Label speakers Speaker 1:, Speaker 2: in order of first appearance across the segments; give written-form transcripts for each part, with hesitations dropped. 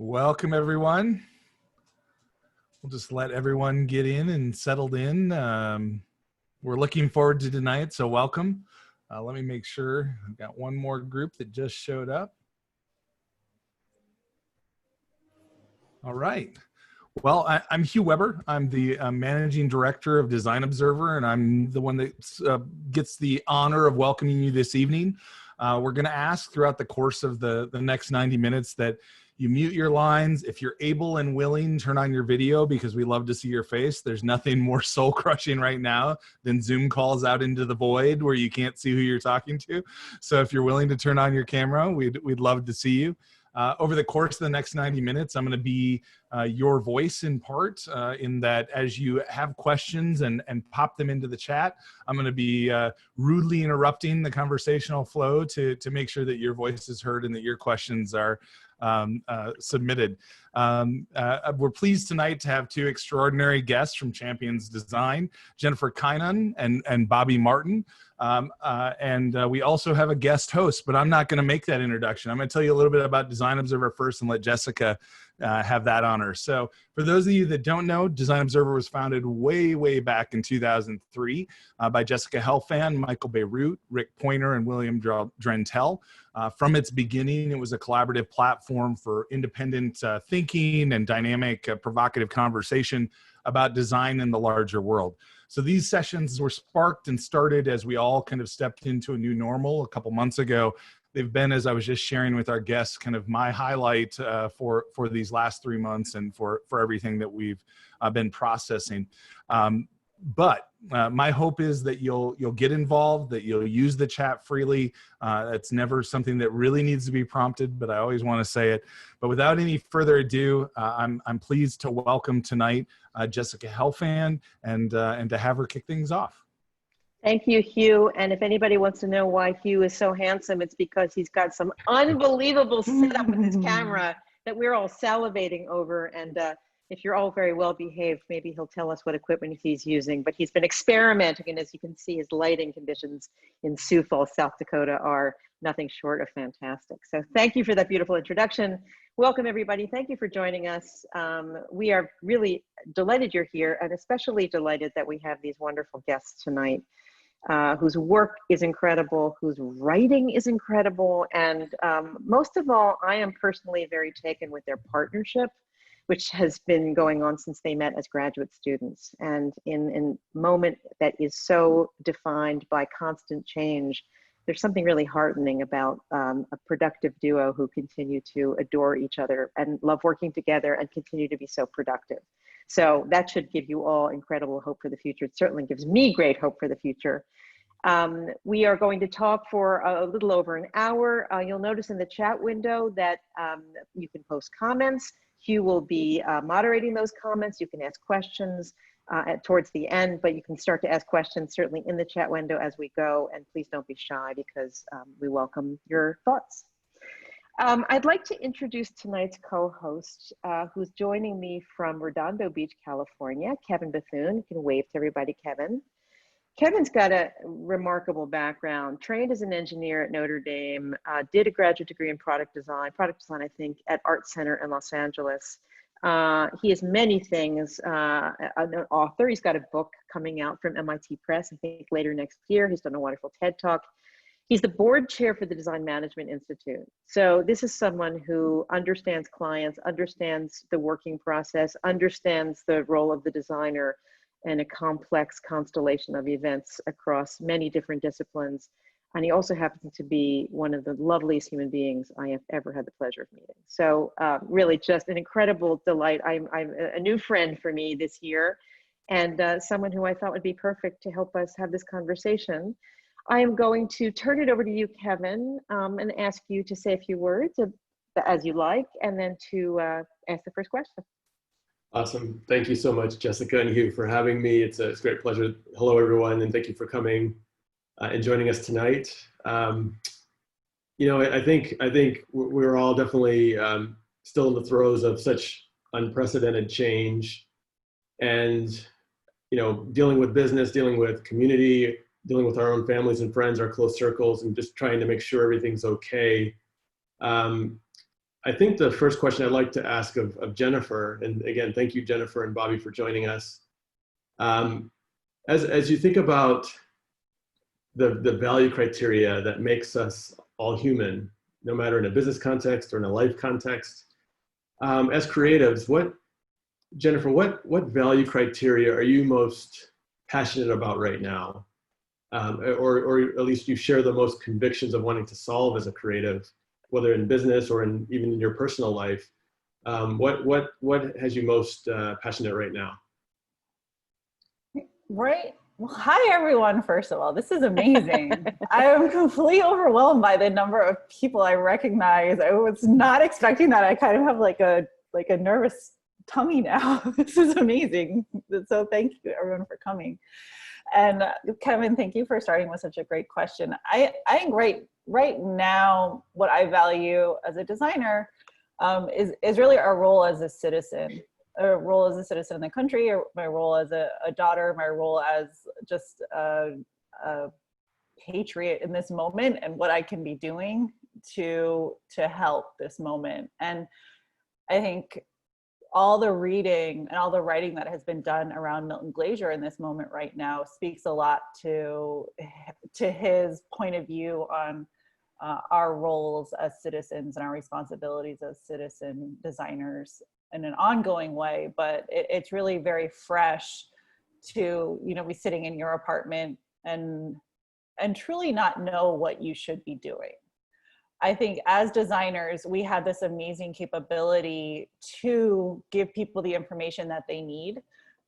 Speaker 1: Welcome, everyone. We'll just let everyone get in and settled in. We're looking forward to tonight, so welcome. Let me make sure. I've got one more group that just showed up. All right. Well, I'm Hugh Weber. I'm the Managing Director of Design Observer, and I'm the one that gets the honor of welcoming you this evening. We're going to ask throughout the course of the next 90 minutes that you mute your lines. If you're able and willing, turn on your video because we love to see your face. There's nothing more soul crushing right now than Zoom calls out into the void where you can't see who you're talking to. So if you're willing to turn on your camera, we'd love to see you. Over the course of the next 90 minutes, I'm going to be your voice in part, in that as you have questions and pop them into the chat, I'm going to be rudely interrupting the conversational flow to make sure that your voice is heard and that your questions are submitted. We're pleased tonight to have two extraordinary guests from Champions Design, Jennifer Kinon and Bobby Martin. We also have a guest host, but I'm not going to make that introduction. I'm going to tell you a little bit about Design Observer first and let Jessica have that honor. So for those of you that don't know, Design Observer was founded way back in 2003 by Jessica Helfand, Michael Beirut, Rick Pointer, and William Drentel. From its beginning, it was a collaborative platform for independent thinking and dynamic, provocative conversation about design in the larger world. So these sessions were sparked and started as we all kind of stepped into a new normal a couple months ago. They've been, as I was just sharing with our guests, kind of my highlight for these last 3 months and for everything that we've been processing. But my hope is that you'll get involved, that you'll use the chat freely. It's never something that really needs to be prompted, but I always want to say it. But without any further ado, I'm pleased to welcome tonight Jessica Helfand and to have her kick things off.
Speaker 2: Thank you, Hugh. And if anybody wants to know why Hugh is so handsome, it's because he's got some unbelievable setup with his camera that we're all salivating over. And if you're all very well behaved, maybe he'll tell us what equipment he's using. But he's been experimenting, and as you can see, his lighting conditions in Sioux Falls, South Dakota are nothing short of fantastic. So thank you for that beautiful introduction. Welcome, everybody. Thank you for joining us. We are really delighted you're here, and especially delighted that we have these wonderful guests tonight. Whose work is incredible, whose writing is incredible, and most of all, I am personally very taken with their partnership, which has been going on since they met as graduate students. And in a moment that is so defined by constant change, there's something really heartening about a productive duo who continue to adore each other and love working together and continue to be so productive. So that should give you all incredible hope for the future. It certainly gives me great hope for the future. We are going to talk for a little over an hour. You'll notice in the chat window that you can post comments. Hugh will be moderating those comments. You can ask questions towards the end, but you can start to ask questions certainly in the chat window as we go. And please don't be shy because we welcome your thoughts. I'd like to introduce tonight's co-host, who's joining me from Redondo Beach, California, Kevin Bethune. You can wave to everybody, Kevin. Kevin's got a remarkable background, trained as an engineer at Notre Dame, did a graduate degree in product design, I think, at Art Center in Los Angeles. He is many things, an author. He's got a book coming out from MIT Press, I think later next year. He's done a wonderful TED Talk. He's the board chair for the Design Management Institute. So this is someone who understands clients, understands the working process, understands the role of the designer in a complex constellation of events across many different disciplines. And he also happens to be one of the loveliest human beings I have ever had the pleasure of meeting. So really just an incredible delight. I'm a new friend for me this year, and someone who I thought would be perfect to help us have this conversation. I am going to turn it over to you, Kevin, and ask you to say a few words as you like, and then to ask the first question.
Speaker 3: Awesome. Thank you so much, Jessica and Hugh, for having me. It's a great pleasure. Hello, everyone, and thank you for coming and joining us tonight. You know, I think we're all definitely still in the throes of such unprecedented change, and you know, dealing with business, dealing with community, dealing with our own families and friends, our close circles, and just trying to make sure everything's okay. I think the first question I'd like to ask of Jennifer, and again, thank you, Jennifer and Bobby, for joining us. As you think about the value criteria that makes us all human, no matter in a business context or in a life context, as creatives, Jennifer, what value criteria are you most passionate about right now? Or at least you share the most convictions of wanting to solve as a creative, whether in business or even in your personal life. What has you most passionate right now?
Speaker 4: Right. Well, hi, everyone. First of all, this is amazing. I am completely overwhelmed by the number of people I recognize. I was not expecting that. I kind of have like a nervous tummy now. This is amazing. So thank you everyone for coming. And Kevin, thank you for starting with such a great question. I think right now, what I value as a designer is really our role as a citizen. A role as a citizen in the country, or my role as a daughter, my role as just a patriot in this moment, and what I can be doing to help this moment. And I think all the reading and all the writing that has been done around Milton Glaser in this moment right now speaks a lot to his point of view on our roles as citizens and our responsibilities as citizen designers in an ongoing way. But it's really very fresh to, be sitting in your apartment and truly not know what you should be doing. I think as designers, we have this amazing capability to give people the information that they need,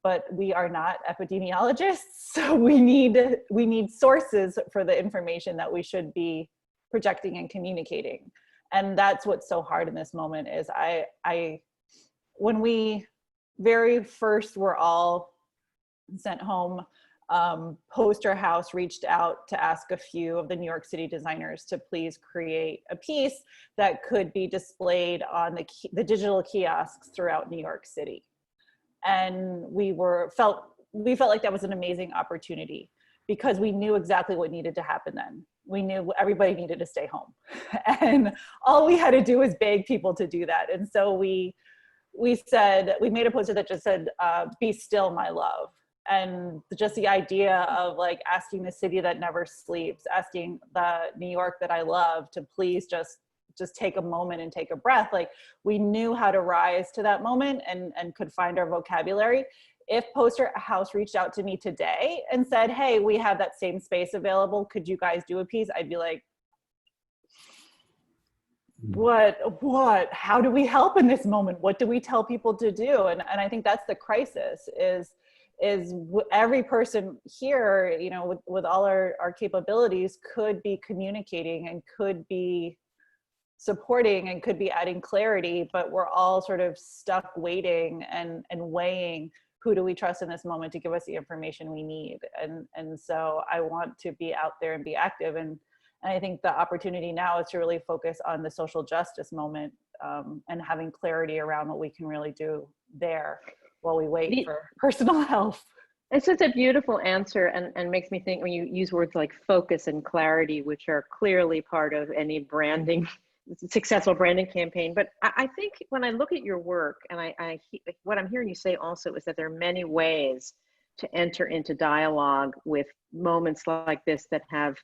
Speaker 4: but we are not epidemiologists. So we need sources for the information that we should be projecting and communicating. And that's what's so hard in this moment is when we very first were all sent home, Poster House reached out to ask a few of the New York City designers to please create a piece that could be displayed on the digital kiosks throughout New York City. And we felt like that was an amazing opportunity because we knew exactly what needed to happen then. We knew everybody needed to stay home. And all we had to do was beg people to do that. And so we made a poster that just said, "Be still, my love." And just the idea of like asking the city that never sleeps, asking the New York that I love to please just take a moment and take a breath. Like we knew how to rise to that moment and could find our vocabulary. If Poster House reached out to me today and said, "Hey, we have that same space available. Could you guys do a piece?" I'd be like, what, how do we help in this moment? What do we tell people to do? And I think that's the crisis is every person here, with all our capabilities could be communicating and could be supporting and could be adding clarity, but we're all sort of stuck waiting and weighing who do we trust in this moment to give us the information we need. And so I want to be out there and be active. And I think the opportunity now is to really focus on the social justice moment and having clarity around what we can really do there while we wait for personal health.
Speaker 2: It's such a beautiful answer and makes me think when you use words like focus and clarity, which are clearly part of any branding, successful branding campaign. But I think when I look at your work and what I'm hearing you say also is that there are many ways to enter into dialogue with moments like this that have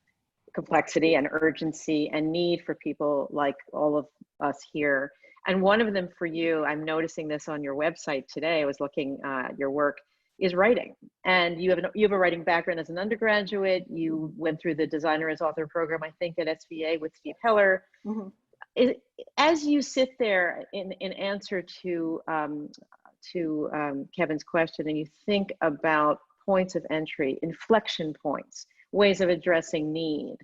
Speaker 2: complexity and urgency and need for people like all of us here. And one of them for you, I'm noticing this on your website today, I was looking at your work, is writing. And you have a writing background as an undergraduate. You went through the Designer as Author program, I think at SVA with Steve Heller. Mm-hmm. As you sit there in answer to Kevin's question, and you think about points of entry, inflection points, ways of addressing need,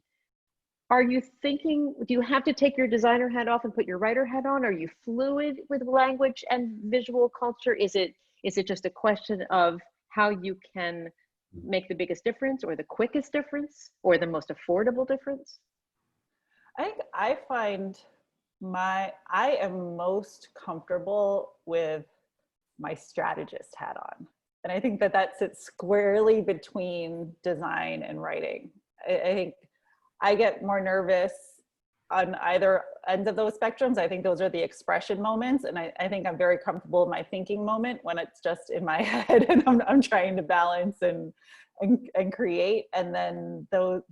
Speaker 2: are you thinking, do you have to take your designer hat off and put your writer hat on? Are you fluid with language and visual culture? Is it just a question of how you can make the biggest difference or the quickest difference or the most affordable difference?
Speaker 4: I think I find I am most comfortable with my strategist hat on. And I think that sits squarely between design and writing. I think I get more nervous on either end of those spectrums. I think those are the expression moments. And I think I'm very comfortable in my thinking moment when it's just in my head and I'm trying to balance and create. And then the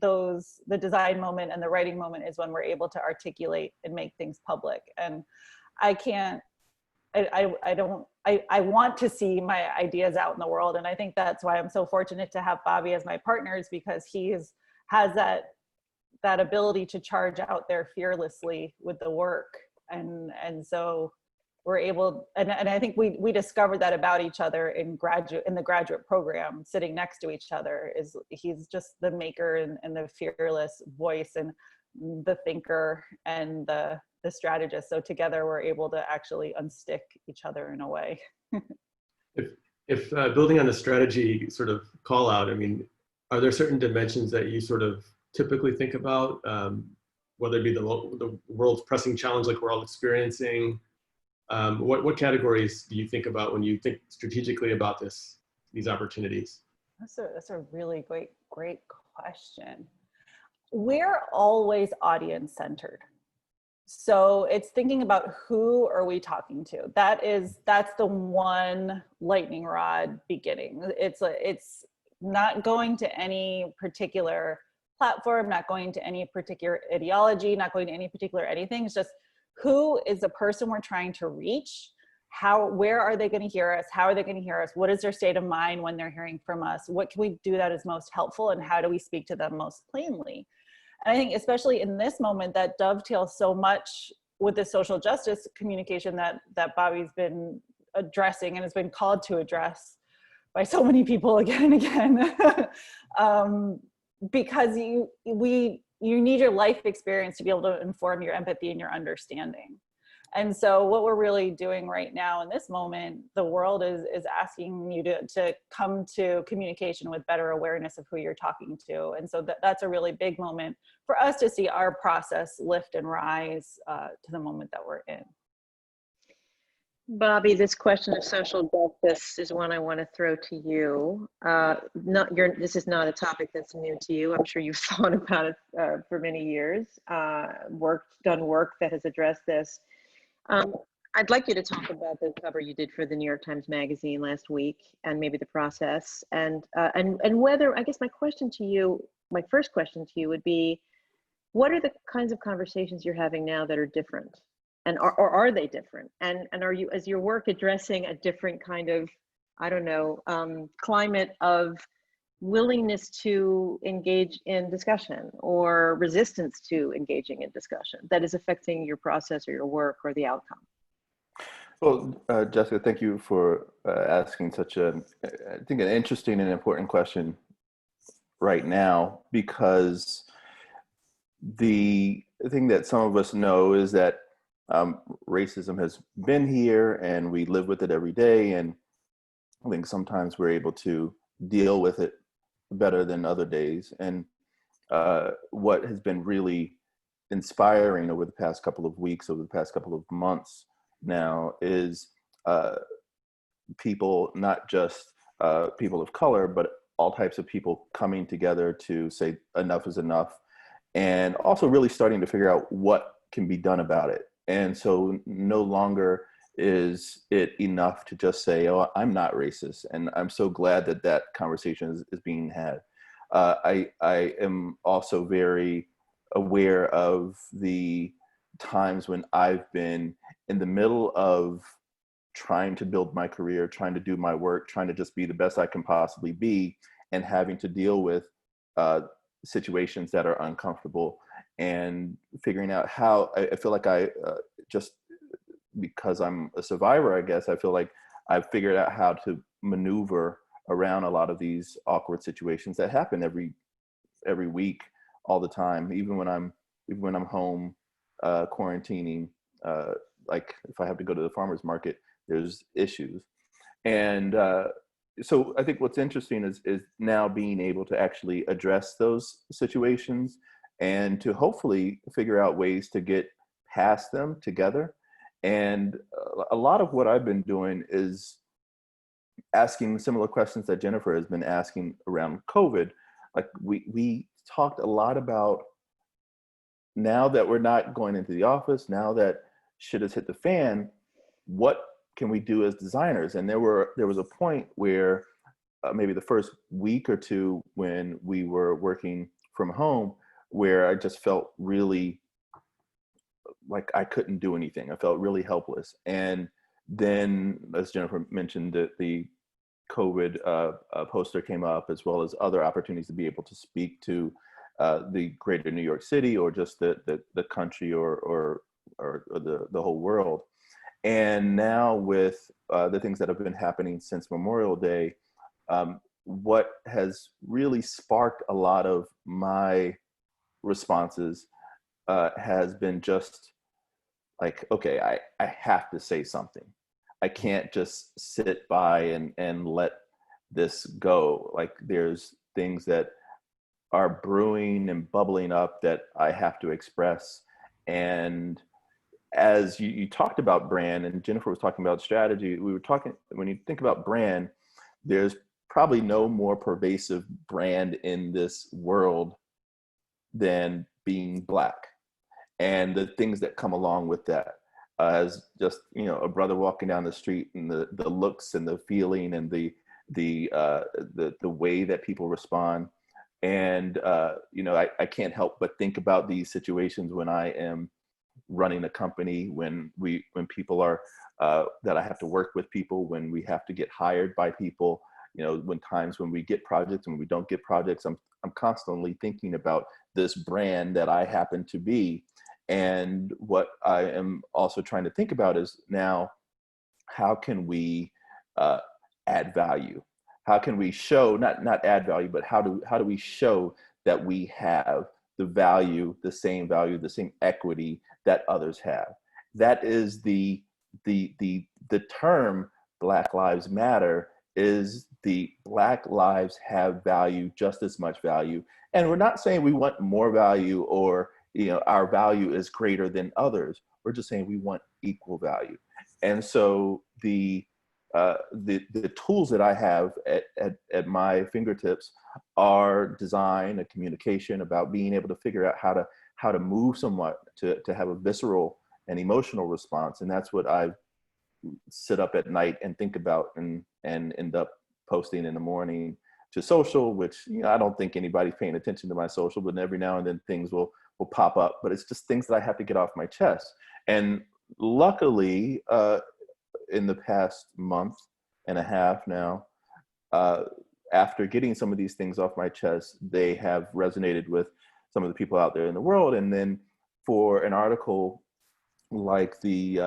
Speaker 4: design moment and the writing moment is when we're able to articulate and make things public. And I can't, I want to see my ideas out in the world. And I think that's why I'm so fortunate to have Bobby as my partners, because has that ability to charge out there fearlessly with the work. And so we're able, and I think we discovered that about each other in the graduate program, sitting next to each other. Is he's just the maker and the fearless voice and the thinker and the strategist. So together we're able to actually unstick each other in a way.
Speaker 3: If building on the strategy sort of call out, I mean, are there certain dimensions that you sort of typically think about, whether it be the world's pressing challenge like we're all experiencing? What categories do you think about when you think strategically about these opportunities?
Speaker 4: That's a really great question. We're always audience centered. So it's thinking about who are we talking to. That's the one lightning rod beginning. It's not going to any particular platform, not going to any particular ideology, not going to any particular anything. It's just who is the person we're trying to reach? Where are they going to hear us? How are they going to hear us? What is their state of mind when they're hearing from us? What can we do that is most helpful, and how do we speak to them most plainly? And I think especially in this moment that dovetails so much with the social justice communication that Bobby's been addressing and has been called to address by so many people again and again. Because you need your life experience to be able to inform your empathy and your understanding. And so what we're really doing right now in this moment, the world is asking you to come to communication with better awareness of who you're talking to. And so that's a really big moment for us to see our process lift and rise to the moment that we're in.
Speaker 2: Bobby, this question of social justice is one I want to throw to you. This is not a topic that's new to you. I'm sure you've thought about it for many years, done work that has addressed this. I'd like you to talk about the cover you did for the New York Times Magazine last week, and maybe the process, and whether, I guess my first question to you would be, what are the kinds of conversations you're having now that are different? And are they different? And are you, as your work, addressing a different kind of, I don't know, climate of willingness to engage in discussion or resistance to engaging in discussion that is affecting your process or your work or the outcome?
Speaker 5: Well, Jessica, thank you for asking such I think, an interesting and important question right now, because the thing that some of us know is that racism has been here and we live with it every day. And I think sometimes we're able to deal with it better than other days. And what has been really inspiring over the past couple of weeks, over the past couple of months now, is people, not just people of color, but all types of people coming together to say enough is enough, and also really starting to figure out what can be done about it. And so no longer is it enough to just say, oh, I'm not racist. And I'm so glad that that conversation is being had. I am also very aware of the times when I've been in the middle of trying to build my career, trying to do my work, trying to just be the best I can possibly be, and having to deal with situations that are uncomfortable, and figuring out how I feel like I just, because I'm a survivor, I guess, I feel like I've figured out how to maneuver around a lot of these awkward situations that happen every week, all the time, even when I'm home quarantining. Like if I have to go to the farmer's market, there's issues. And so I think what's interesting is now being able to actually address those situations and to hopefully figure out ways to get past them together. And a lot of what I've been doing is asking similar questions that Jennifer has been asking around COVID. Like we talked a lot about now that we're not going into the office, now that shit has hit the fan, what can we do as designers? And there was a point where maybe the first week or two when we were working from home, where I just felt really like I couldn't do anything. I felt really helpless. And then, as Jennifer mentioned, the COVID poster came up, as well as other opportunities to be able to speak to the greater New York City, or just the country, or the whole world. And now with the things that have been happening since Memorial Day, what has really sparked a lot of my responses has been just like, okay, I have to say something. I can't just sit by and let this go. Like, there's things that are brewing and bubbling up that I have to express. And as you talked about brand, and Jennifer was talking about strategy, we were talking, when you think about brand, there's probably no more pervasive brand in this world than being Black, and the things that come along with that, as just, you know, a brother walking down the street, and the looks and the feeling and the way that people respond. And you know, I can't help but think about these situations when I am running a company, when people are that I have to work with people, when we have to get hired by people, you know, when we get projects, when we don't get projects. I'm constantly thinking about this brand that I happen to be. And what I am also trying to think about is, now, how can we add value? How can we show, not add value, but how do we show that we have the same value, the same equity that others have? That is the term Black Lives Matter, is the Black lives have value, just as much value. And we're not saying we want more value, or, you know, our value is greater than others. We're just saying we want equal value. And so the tools that I have at my fingertips are design and communication, about being able to figure out how to move someone to have a visceral and emotional response. And that's what I sit up at night and think about, and end up posting in the morning to social, which, you know, I don't think anybody's paying attention to my social, but every now and then things will pop up. But it's just things that I have to get off my chest. And luckily, in the past month and a half now, after getting some of these things off my chest, they have resonated with some of the people out there in the world. And then for an article like the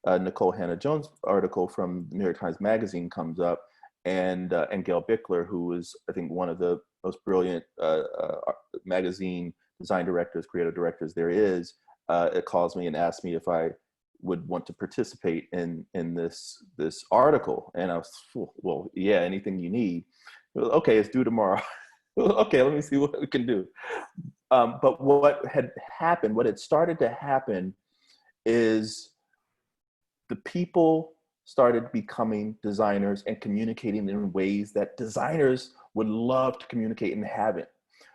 Speaker 5: Nicole Hannah-Jones article from New York Times Magazine comes up, and Gail Bickler, who is, I think, one of the most brilliant magazine design directors, creative directors there is, it calls me and asks me if I would want to participate in this article. And I was, well, yeah, anything you need. Okay, it's due tomorrow. Okay, let me see what we can do. But what had started to happen is the people started becoming designers and communicating in ways that designers would love to communicate and haven't.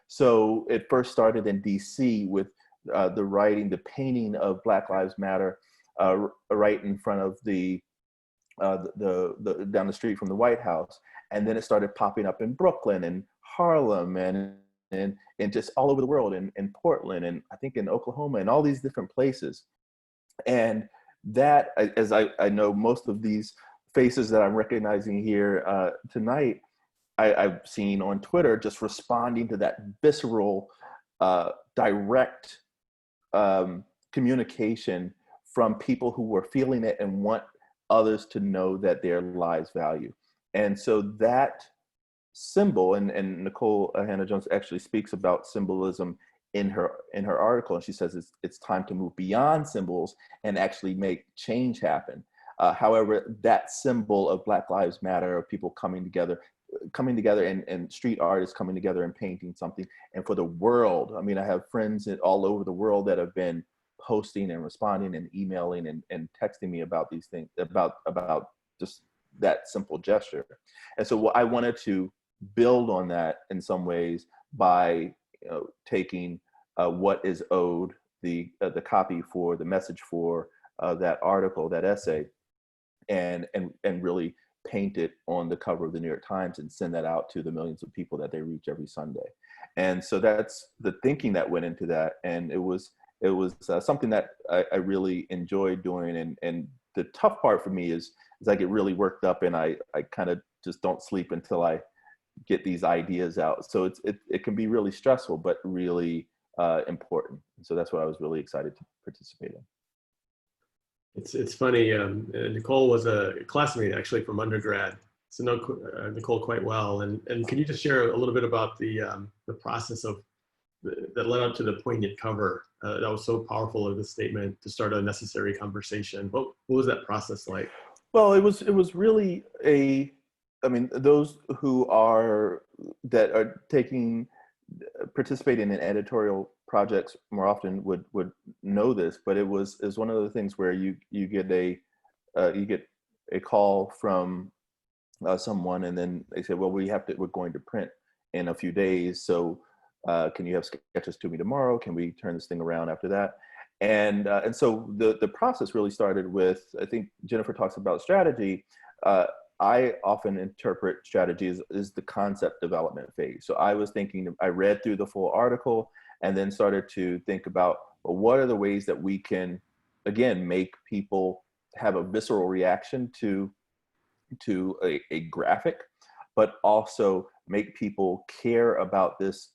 Speaker 5: So it first started in DC with the painting of Black Lives Matter right in front of the down the street from the White House. And then it started popping up in Brooklyn and Harlem and just all over the world, in Portland, and I think in Oklahoma, and all these different places. And that, as I know most of these faces that I'm recognizing here tonight, I've seen on Twitter, just responding to that visceral, direct communication from people who were feeling it and want others to know that their lives value. And so that symbol, and Nicole Hannah-Jones actually speaks about symbolism in her article, and she says it's time to move beyond symbols and actually make change happen. However, that symbol of Black Lives Matter, of people coming together, and street artists coming together and painting something, and for the world. I mean, I have friends all over the world that have been posting and responding and emailing and texting me about these things, about just that simple gesture. And so I wanted to build on that in some ways by taking what is owed, the copy for, the message for that article, that essay, and really paint it on the cover of the New York Times and send that out to the millions of people that they reach every Sunday. And so that's the thinking that went into that. And it was something that I really enjoyed doing. And the tough part for me is I get really worked up, and I kind of just don't sleep until I get these ideas out. So it can be really stressful, but really important. So that's what I was really excited to participate in.
Speaker 3: It's funny. Nicole was a classmate actually from undergrad, so know Nicole quite well. And can you just share a little bit about the process of that led up to the poignant cover that was so powerful of the statement to start a necessary conversation? What was that process like?
Speaker 5: Well, it was really I mean, those who are participating in editorial projects more often would know this, but it was one of the things where you get a call from someone, and then they say, well, we're going to print in a few days, so can you have sketches to me tomorrow? Can we turn this thing around after that? And so the process really started with, I think Jennifer talks about strategy. I often interpret strategy as the concept development phase. So I was thinking, I read through the full article and then started to think about, well, what are the ways that we can, again, make people have a visceral reaction to a graphic, but also make people care about this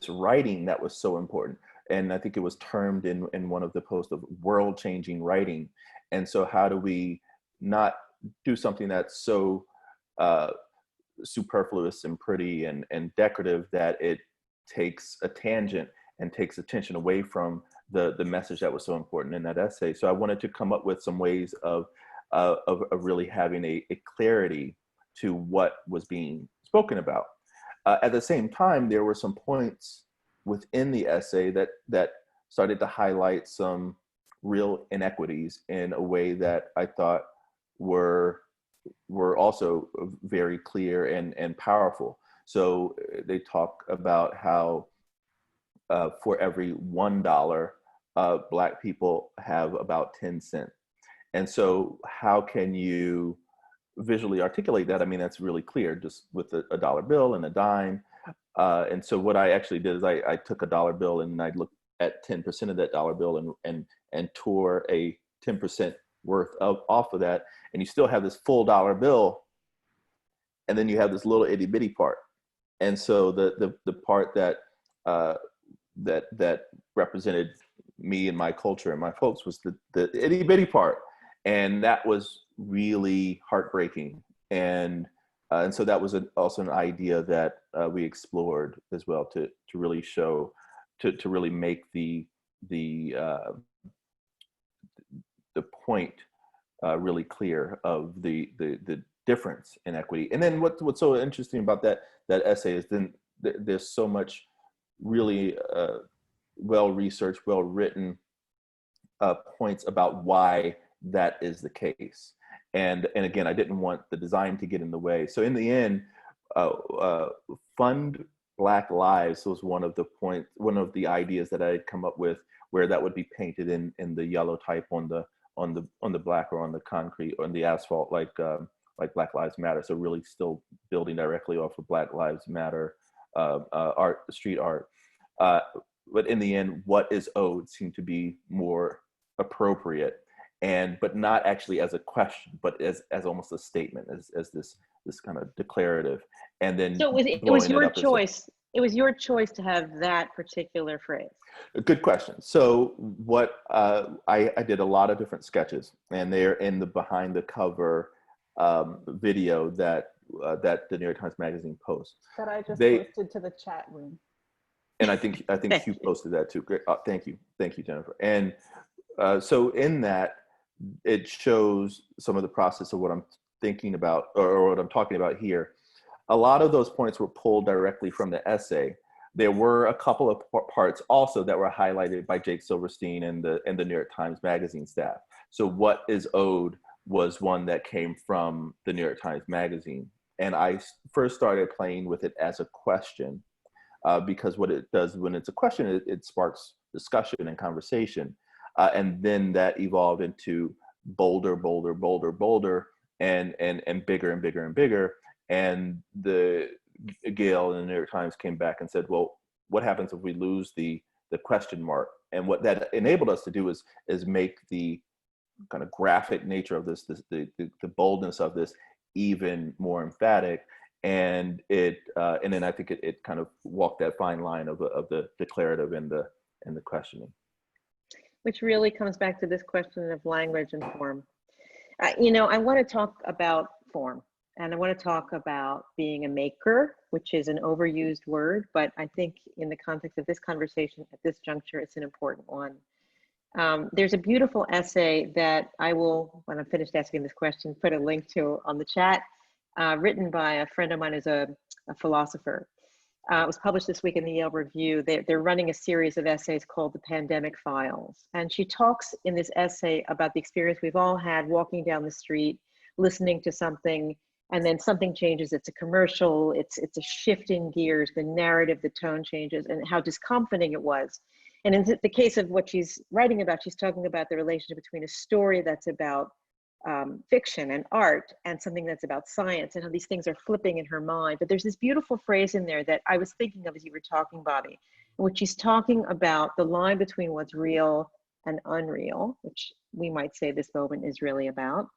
Speaker 5: writing that was so important. And I think it was termed in one of the posts of world-changing writing. And so how do we not do something that's so superfluous and pretty and decorative that it takes a tangent and takes attention away from the message that was so important in that essay. So I wanted to come up with some ways of really having a clarity to what was being spoken about. At the same time, there were some points within the essay that started to highlight some real inequities in a way that I thought were also very clear and powerful. So they talk about how for every $1, Black people have about 10 cents. And so how can you visually articulate that? I mean, that's really clear just with a dollar bill and a dime. And so what I actually did is I took a dollar bill and I looked at 10% of that dollar bill and tore a 10% worth off of that. And you still have this full dollar bill. And then you have this little itty bitty part. And so the part that represented me and my culture and my folks was the itty bitty part. And that was really heartbreaking. And so that was also an idea that we explored as well to really show, to really make the point really clear of the difference in equity. And then what's so interesting about that essay is then there's so much really well-researched, well-written points about why that is the case. And again, I didn't want the design to get in the way. So in the end, Fund Black Lives was one of the ideas that I had come up with, where that would be painted in the yellow type on the black or on the concrete or on the asphalt, like Black Lives Matter. So really still building directly off of Black Lives Matter art, street art. But in the end, what is owed seemed to be more appropriate, but not actually as a question, but as almost a statement, as this kind of declarative. And then
Speaker 2: so it was your choice. It was your choice to have that particular phrase.
Speaker 5: Good question. So what I did a lot of different sketches, and they're in the behind the cover video that the New York Times Magazine posts.
Speaker 4: That I just posted to the chat room.
Speaker 5: And I think you posted that too. Great. Thank you, Jennifer. And so in that, it shows some of the process of what I'm thinking about or what I'm talking about here. A lot of those points were pulled directly from the essay. There were a couple of parts also that were highlighted by Jake Silverstein and the New York Times Magazine staff. So what is owed was one that came from the New York Times Magazine. And I first started playing with it as a question. because what it does when it's a question, it sparks discussion and conversation. And then that evolved into bolder, and bigger and bigger and bigger. And the Gail and the New York Times came back and said, well, what happens if we lose the question mark? And what that enabled us to do is make the kind of graphic nature of this the boldness of this even more emphatic. And and then I think it kind of walked that fine line of the declarative and the questioning.
Speaker 2: Which really comes back to this question of language and form. I want to talk about form, and I want to talk about being a maker, which is an overused word, but I think in the context of this conversation at this juncture, it's an important one. There's a beautiful essay that I will, when I'm finished asking this question, put a link to on the chat, written by a friend of mine who's a philosopher. It was published this week in the Yale Review. They're running a series of essays called The Pandemic Files. And she talks in this essay about the experience we've all had walking down the street, listening to something, and then something changes. It's a commercial, it's a shift in gears, the narrative, the tone changes, and how discomforting it was. And in the case of what she's writing about, she's talking about the relationship between a story that's about fiction and art and something that's about science, and how these things are flipping in her mind. But there's this beautiful phrase in there that I was thinking of as you were talking, Bobby, in which she's talking about the line between what's real and unreal, which we might say this moment is really about.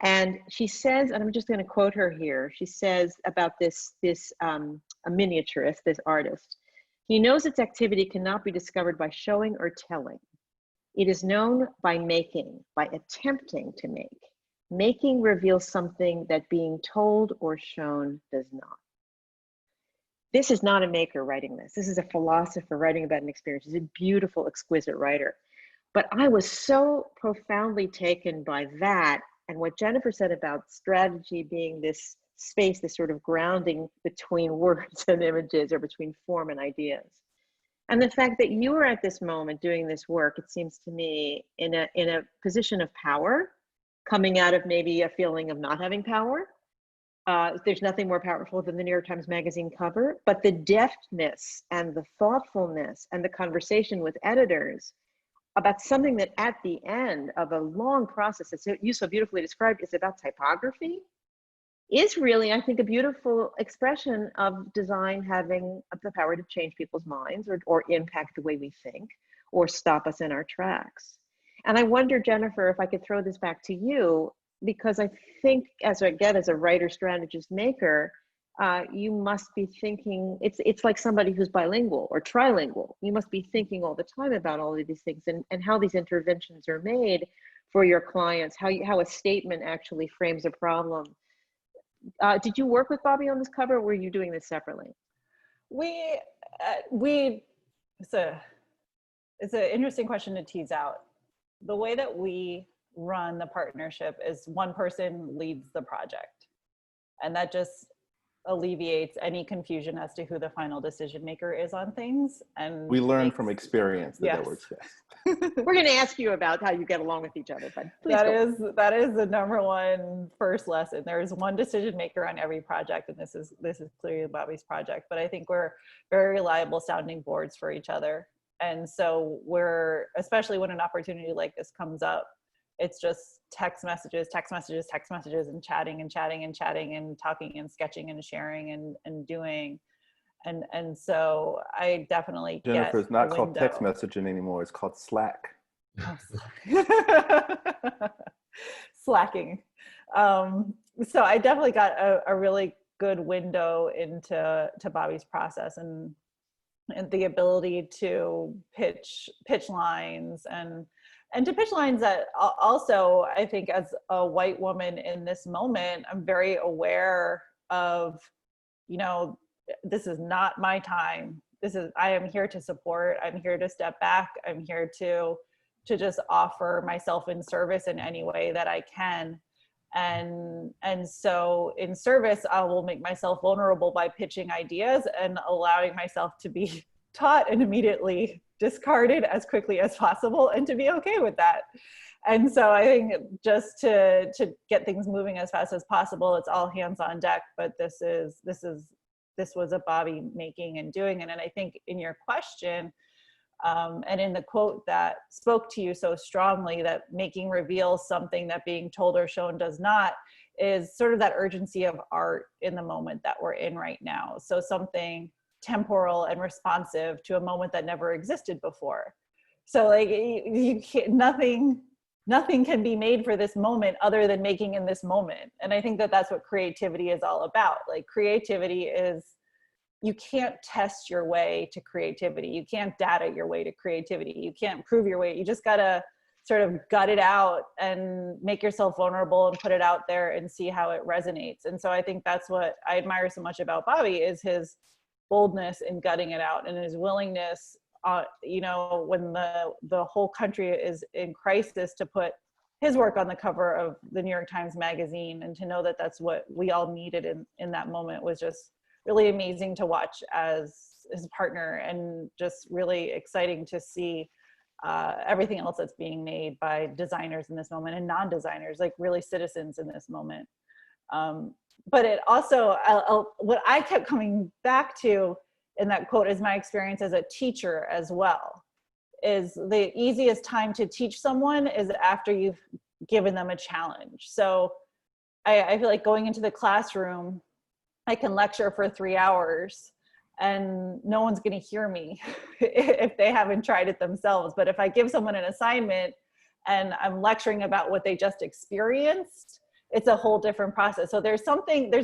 Speaker 2: And she says, and I'm just going to quote her here, she says about this a miniaturist, this artist, he knows its activity cannot be discovered by showing or telling. It is known by making, by attempting to make. Making reveals something that being told or shown does not. This is not a maker writing this. This is a philosopher writing about an experience. She's a beautiful, exquisite writer. But I was so profoundly taken by that and what Jennifer said about strategy being this space, this sort of grounding between words and images, or between form and ideas. And the fact that you are at this moment doing this work, it seems to me, in a position of power, coming out of maybe a feeling of not having power. There's nothing more powerful than the New York Times Magazine cover, but the deftness and the thoughtfulness and the conversation with editors about something that at the end of a long process, as you so beautifully described, is about typography, is really, I think, a beautiful expression of design having the power to change people's minds, or impact the way we think, or stop us in our tracks. And I wonder, Jennifer, if I could throw this back to you, because I think as a writer, strategist, maker, you must be thinking, it's like somebody who's bilingual or trilingual. You must be thinking all the time about all of these things and how these interventions are made for your clients, how a statement actually frames a problem. Did you work with Bobby on this cover, or were you doing this separately?
Speaker 4: It's an interesting question to tease out. The way that we run the partnership is one person leads the project, and that just alleviates any confusion as to who the final decision maker is on things. And
Speaker 5: we learn from experience that that works best.
Speaker 2: We're going to ask you about how you get along with each other, but
Speaker 4: that is the number one first lesson. There is one decision maker on every project, and this is clearly Bobby's project, but I think we're very reliable sounding boards for each other. And so we're, especially when an opportunity like this comes up, it's just text messages, and chatting and talking and sketching and sharing and doing. And so I definitely
Speaker 5: Jennifer,
Speaker 4: get
Speaker 5: it's not called
Speaker 4: window.
Speaker 5: text messaging anymore. It's called Slack.
Speaker 4: Oh, slacking. So I definitely got a really good window into Bobby's process and the ability to pitch lines and to pitch lines that also, I think, as a white woman in this moment, I'm very aware of, this is not my time. I am here to support. I'm here to step back. I'm here to just offer myself in service in any way that I can. And so in service, I will make myself vulnerable by pitching ideas and allowing myself to be taught and immediately discarded as quickly as possible, and to be okay with that. And so I think just to get things moving as fast as possible, it's all hands on deck, but this is this was a Bobby making and doing it. And I think in your question, and in the quote that spoke to you so strongly, that making reveals something that being told or shown does not, is sort of that urgency of art in the moment that we're in right now. So something temporal and responsive to a moment that never existed before. So like you can't, nothing can be made for this moment other than making in this moment. And I think that that's what creativity is all about. Like creativity is, you can't test your way to creativity. You can't data your way to creativity. You can't prove your way. You just gotta sort of gut it out and make yourself vulnerable and put it out there and see how it resonates. And so I think that's what I admire so much about Bobby, is his boldness in gutting it out and his willingness, you know, when the whole country is in crisis, to put his work on the cover of the New York Times Magazine, and to know that that's what we all needed in that moment was just really amazing to watch as his partner, and just really exciting to see everything else that's being made by designers in this moment and non-designers, like really citizens in this moment. But it also, what I kept coming back to in that quote is my experience as a teacher as well, is the easiest time to teach someone is after you've given them a challenge. So I feel like going into the classroom, I can lecture for 3 hours and no one's going to hear me if they haven't tried it themselves. But if I give someone an assignment and I'm lecturing about what they just experienced, it's a whole different process. So there's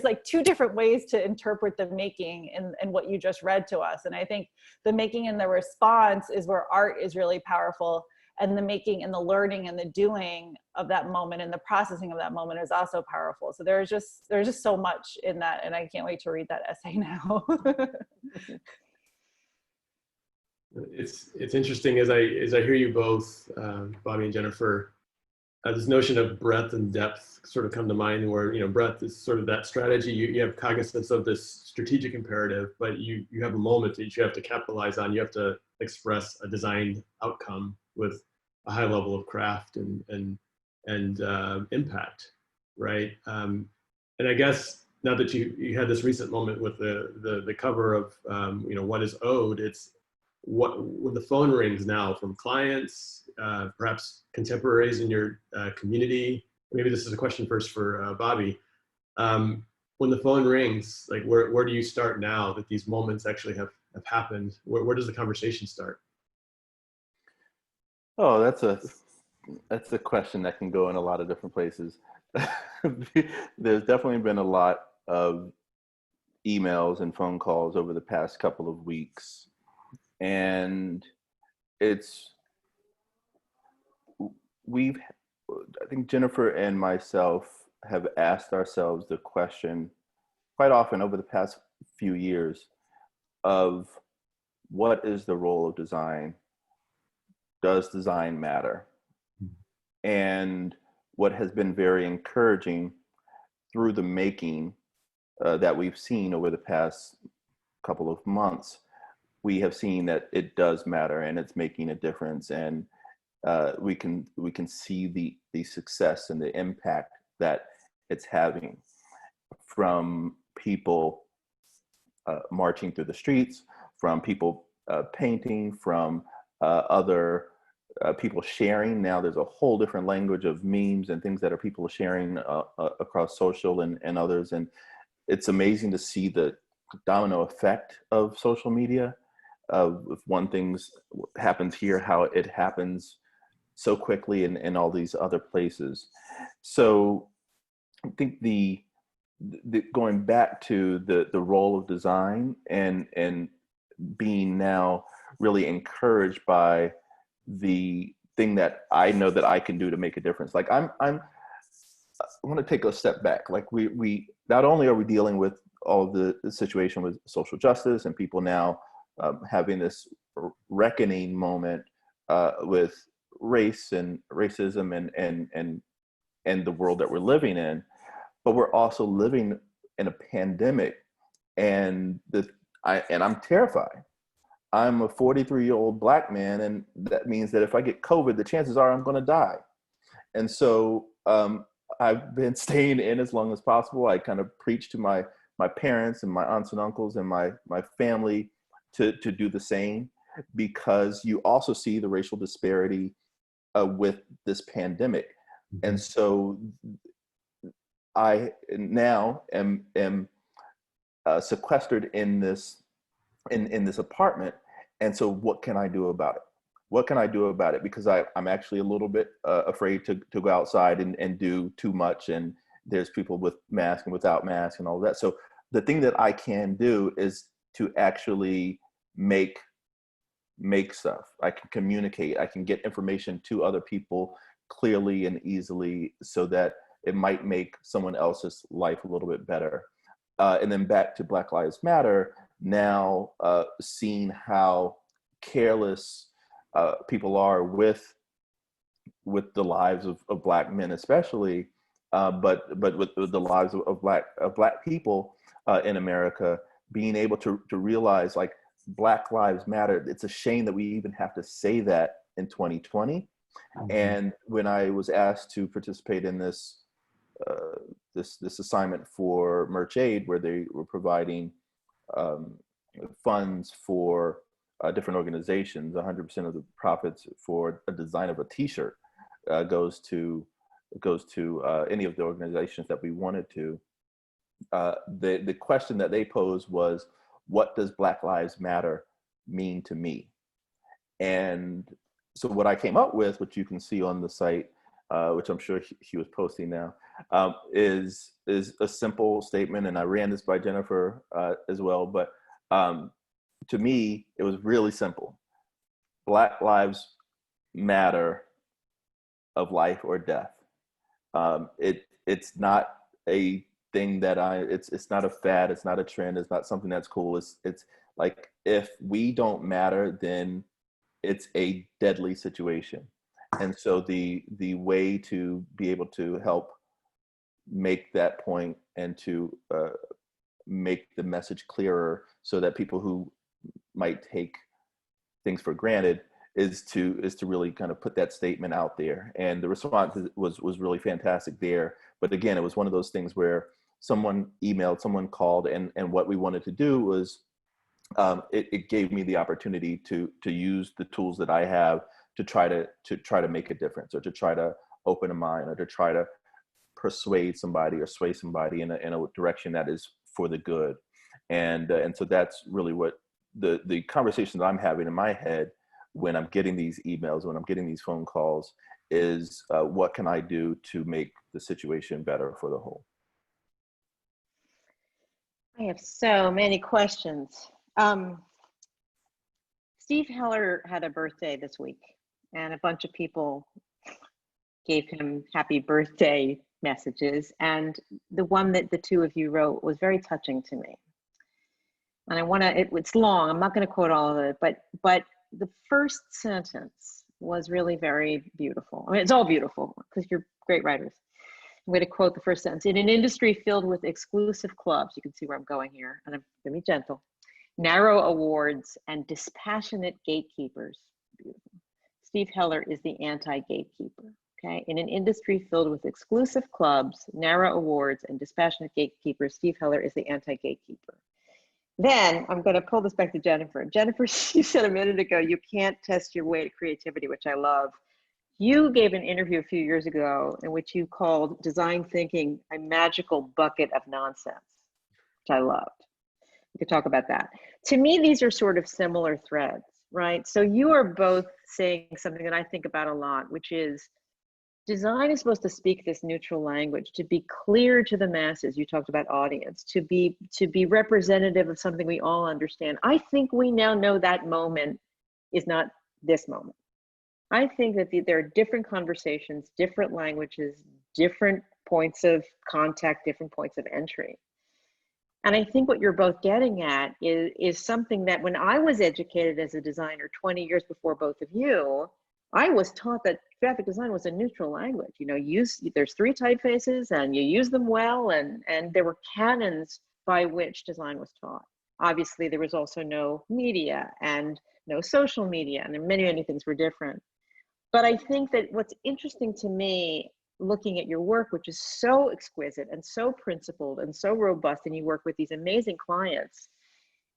Speaker 4: like two different ways to interpret the making and what you just read to us. And I think the making and the response is where art is really powerful. And the making and the learning and the doing of that moment and the processing of that moment is also powerful. So there's just so much in that. And I can't wait to read that essay now.
Speaker 3: It's interesting as I hear you both, Bobby and Jennifer, this notion of breadth and depth sort of come to mind, where, you know, breadth is sort of that strategy. You have cognizance of this strategic imperative, but you have a moment that you have to capitalize on. You have to express a designed outcome with a high level of craft and impact, right? And I guess now that you had this recent moment with the cover of you know, What is Owed, it's when the phone rings now from clients, perhaps contemporaries in your community. Maybe this is a question first for Bobby. When the phone rings, like where do you start now that these moments actually have happened? Where does the conversation start?
Speaker 5: Oh, that's a question that can go in a lot of different places. There's definitely been a lot of emails and phone calls over the past couple of weeks. And I think Jennifer and myself have asked ourselves the question quite often over the past few years of what is the role of design? Does design matter? And what has been very encouraging through the making that we've seen over the past couple of months, we have seen that it does matter and it's making a difference, and we can see the success and the impact that it's having, from people marching through the streets, from people painting, from other people sharing. Now there's a whole different language of memes and things that are people sharing across social and others, and it's amazing to see the domino effect of social media. If one thing happens here, how it happens so quickly in all these other places. So I think the going back to the role of design and being now really encouraged by the thing that I know that I can do to make a difference. Like I want to take a step back. Like we not only are we dealing with all the situation with social justice and people now having this reckoning moment with race and racism and the world that we're living in, but we're also living in a pandemic, and I'm terrified. I'm a 43-year-old Black man, and that means that if I get COVID, the chances are I'm going to die. And so I've been staying in as long as possible. I kind of preach to my my parents and my aunts and uncles and my family to do the same, because you also see the racial disparity with this pandemic. And so I now am sequestered in this apartment. And so what can I do about it? What can I do about it? Because I'm actually a little bit afraid to go outside and do too much. And there's people with masks and without masks and all of that. So the thing that I can do is to actually make stuff. I can communicate. I can get information to other people clearly and easily, so that it might make someone else's life a little bit better. And then back to Black Lives Matter, now seeing how careless people are with the lives of Black men, especially, but with the lives of Black people in America, being able to realize, like, Black Lives Matter. It's a shame that we even have to say that in 2020. And when I was asked to participate in this assignment for Merch Aid, where they were providing funds for different organizations, 100% of the profits for a design of a T-shirt goes to any of the organizations that we wanted to. The question that they posed was, what does Black Lives Matter mean to me? And so what I came up with, which you can see on the site, which I'm sure he was posting now, is a simple statement. And I ran this by Jennifer as well. But to me, it was really simple. Black Lives Matter, of life or death. It's not a thing that it's not a fad, it's not a trend, it's not something that's cool. It's like, if we don't matter, then it's a deadly situation. And so the way to be able to help make that point and to make the message clearer, so that people who might take things for granted is to really kind of put that statement out there. And the response was really fantastic there. But again, it was one of those things where someone emailed, someone called, and what we wanted to do was, it gave me the opportunity to use the tools that I have to try to make a difference, or to try to open a mind, or to try to persuade somebody or sway somebody in a direction that is for the good. And so that's really what the conversations I'm having in my head when I'm getting these emails, when I'm getting these phone calls, is what can I do to make the situation better for the whole?
Speaker 2: I have so many questions. Steve Heller had a birthday this week, and a bunch of people gave him happy birthday messages. And the one that the two of you wrote was very touching to me. And I want to, it's long, I'm not going to quote all of it, but the first sentence was really very beautiful. I mean, it's all beautiful because you're great writers. I'm going to quote the first sentence. In an industry filled with exclusive clubs, you can see where I'm going here, and I'm going to be gentle, narrow awards, and dispassionate gatekeepers. Beautiful. Steve Heller is the anti-gatekeeper. Okay, in an industry filled with exclusive clubs, narrow awards, and dispassionate gatekeepers, Steve Heller is the anti-gatekeeper. Then I'm going to pull this back to Jennifer. Jennifer, you said a minute ago, you can't test your way to creativity, which I love. You gave an interview a few years ago in which you called design thinking a magical bucket of nonsense, which I loved. We could talk about that. To me, these are sort of similar threads, right? So you are both saying something that I think about a lot, which is design is supposed to speak this neutral language, to be clear to the masses. You talked about audience, to be representative of something we all understand. I think we now know that moment is not this moment. I think that there are different conversations, different languages, different points of contact, different points of entry. And I think what you're both getting at is something that when I was educated as a designer 20 years before both of you, I was taught that graphic design was a neutral language. You know, there's 3 typefaces and you use them well, and there were canons by which design was taught. Obviously, there was also no media and no social media, and many, many things were different. But I think that what's interesting to me looking at your work, which is so exquisite and so principled and so robust, and you work with these amazing clients,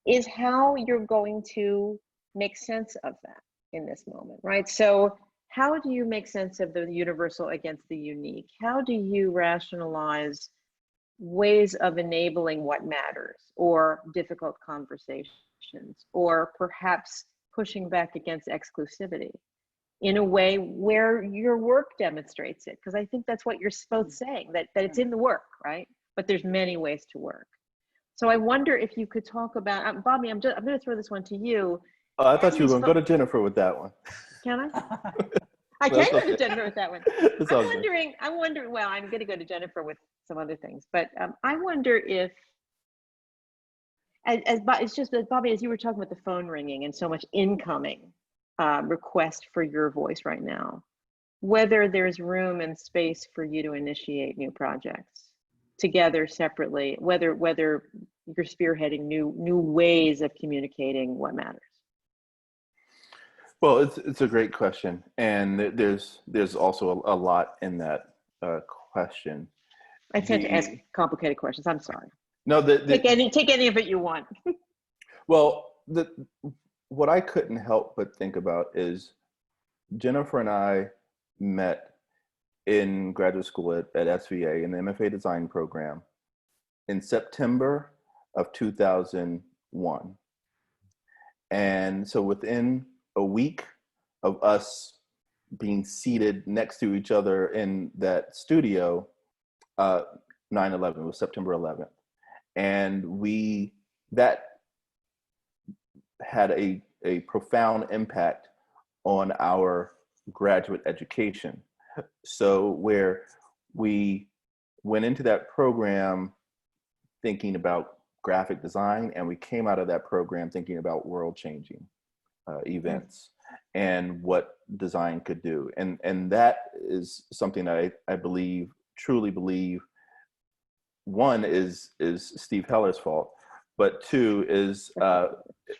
Speaker 2: is how you're going to make sense of that in this moment, right? So how do you make sense of the universal against the unique? How do you rationalize ways of enabling what matters, or difficult conversations, or perhaps pushing back against exclusivity in a way where your work demonstrates it? Because I think that's what you're both saying, that it's in the work, right? But there's many ways to work. So I wonder if you could talk about, Bobby, I'm going to throw this one to you.
Speaker 5: I thought you were going to go to Jennifer with that one.
Speaker 2: Can I? I can go to Jennifer with that one. I'm wondering, well, I'm going to go to Jennifer with some other things, but I wonder if, it's just that, Bobby, as you were talking about the phone ringing and so much incoming request for your voice right now, whether there's room and space for you to initiate new projects together, separately, whether you're spearheading new ways of communicating what matters.
Speaker 5: Well, it's a great question, and there's also a lot in that question.
Speaker 2: I tend to ask complicated questions. I'm sorry.
Speaker 5: No,
Speaker 2: take any of it you want.
Speaker 5: Well, what I couldn't help but think about is Jennifer and I met in graduate school at SVA in the MFA design program in September of 2001. And so within a week of us being seated next to each other in that studio, 9/11 was September 11th. And that had a profound impact on our graduate education. So where we went into that program thinking about graphic design, and we came out of that program thinking about world-changing events and what design could do. And that is something that I believe, truly believe, one is Steve Heller's fault, but two is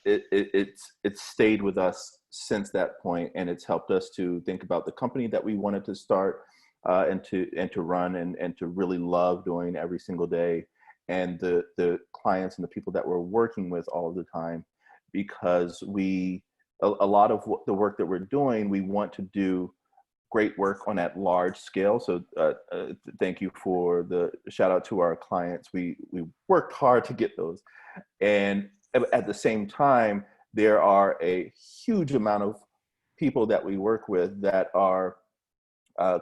Speaker 5: it's stayed with us since that point, and it's helped us to think about the company that we wanted to start and to run and to really love doing every single day, and the clients and the people that we're working with all of the time, because a lot of the work that we're doing, we want to do great work on that large scale. So thank you for the shout out to our clients. We worked hard to get those. And at the same time, there are a huge amount of people that we work with that are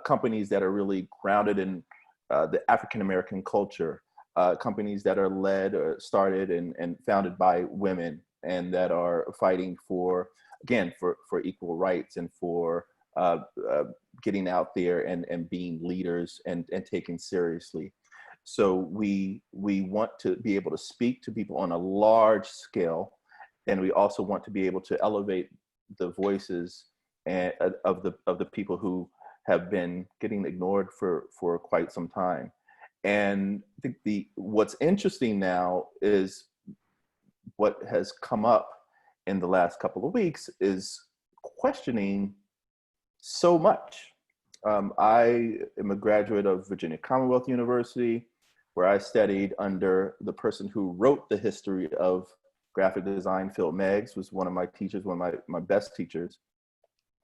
Speaker 5: companies that are really grounded in the African-American culture, companies that are led or started and founded by women, and that are fighting for equal rights and for getting out there and being leaders and taken seriously. So we want to be able to speak to people on a large scale, and we also want to be able to elevate the voices of the people who have been getting ignored for quite some time. And I think what's interesting now is what has come up in the last couple of weeks is questioning so much. I am a graduate of Virginia Commonwealth University, where I studied under the person who wrote the history of graphic design. Phil Meggs was one of my teachers, one of my best teachers.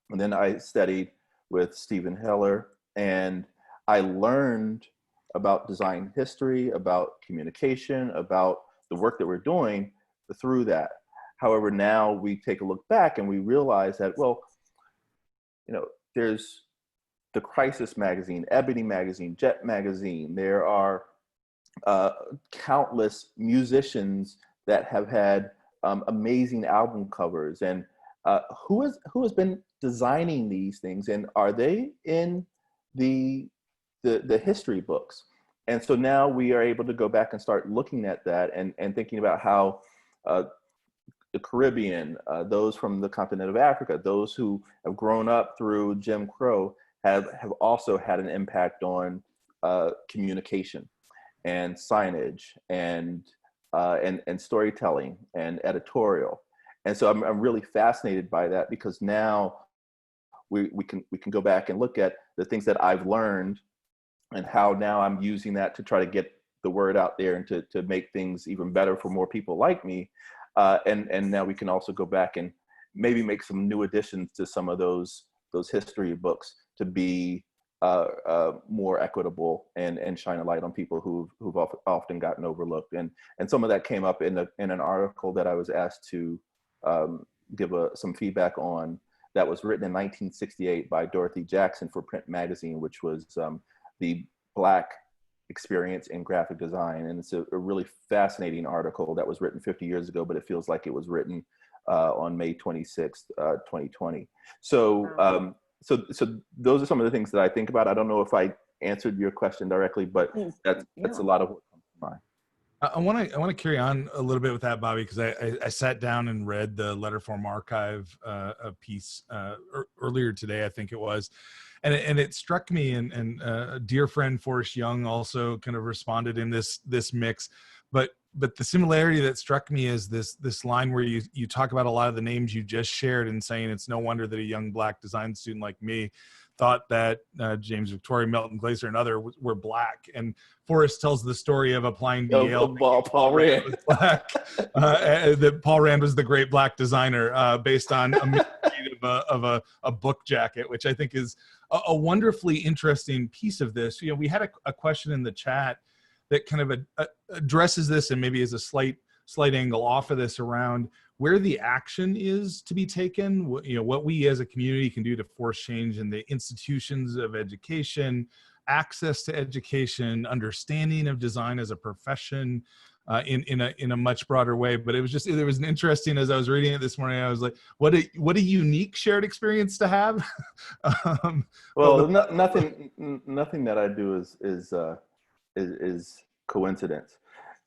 Speaker 5: And then I studied with Stephen Heller, and I learned about design history, about communication, about the work that we're doing through that. However, now we take a look back and we realize that, well, there's the Crisis magazine, Ebony magazine, Jet magazine. There are countless musicians that have had amazing album covers. And who has been designing these things, and are they in the history books? And so now we are able to go back and start looking at that and thinking about how the Caribbean, those from the continent of Africa, those who have grown up through Jim Crow have also had an impact on communication and signage and storytelling and editorial. And so I'm really fascinated by that, because now we can go back and look at the things that I've learned and how now I'm using that to try to get the word out there and to make things even better for more people like me. And now we can also go back and maybe make some new additions to some of those history books to be more equitable and shine a light on people who've often gotten overlooked. And some of that came up in an article that I was asked to give some feedback on, that was written in 1968 by Dorothy Jackson for Print Magazine, which was the Black experience in graphic design. And it's a really fascinating article that was written 50 years ago, but it feels like it was written on May 26th, 2020. So, so those are some of the things that I think about. I don't know if I answered your question directly, but that's a lot of what comes to mind.
Speaker 1: I want to carry on a little bit with that, Bobby, because I sat down and read the Letterform Archive piece earlier today, I think it was, and it struck me, and a dear friend Forrest Young also kind of responded in this mix, but the similarity that struck me is this line where you talk about a lot of the names you just shared and saying it's no wonder that a young Black design student like me thought that James Victoria, Milton Glaser, and other were Black. And Forrest tells the story of applying to Yale.
Speaker 5: Paul Rand
Speaker 1: was Black. That Paul Rand was the great Black designer based on a book jacket, which I think is a wonderfully interesting piece of this. You know, we had a question in the chat that kind of addresses this and maybe is a slight angle off of this around where the action is to be taken, what we as a community can do to force change in the institutions of education, access to education, understanding of design as a profession in a much broader way. But it was an interesting, as I was reading it this morning, I was like, what a unique shared experience to have.
Speaker 5: Well, nothing that I do is coincidence.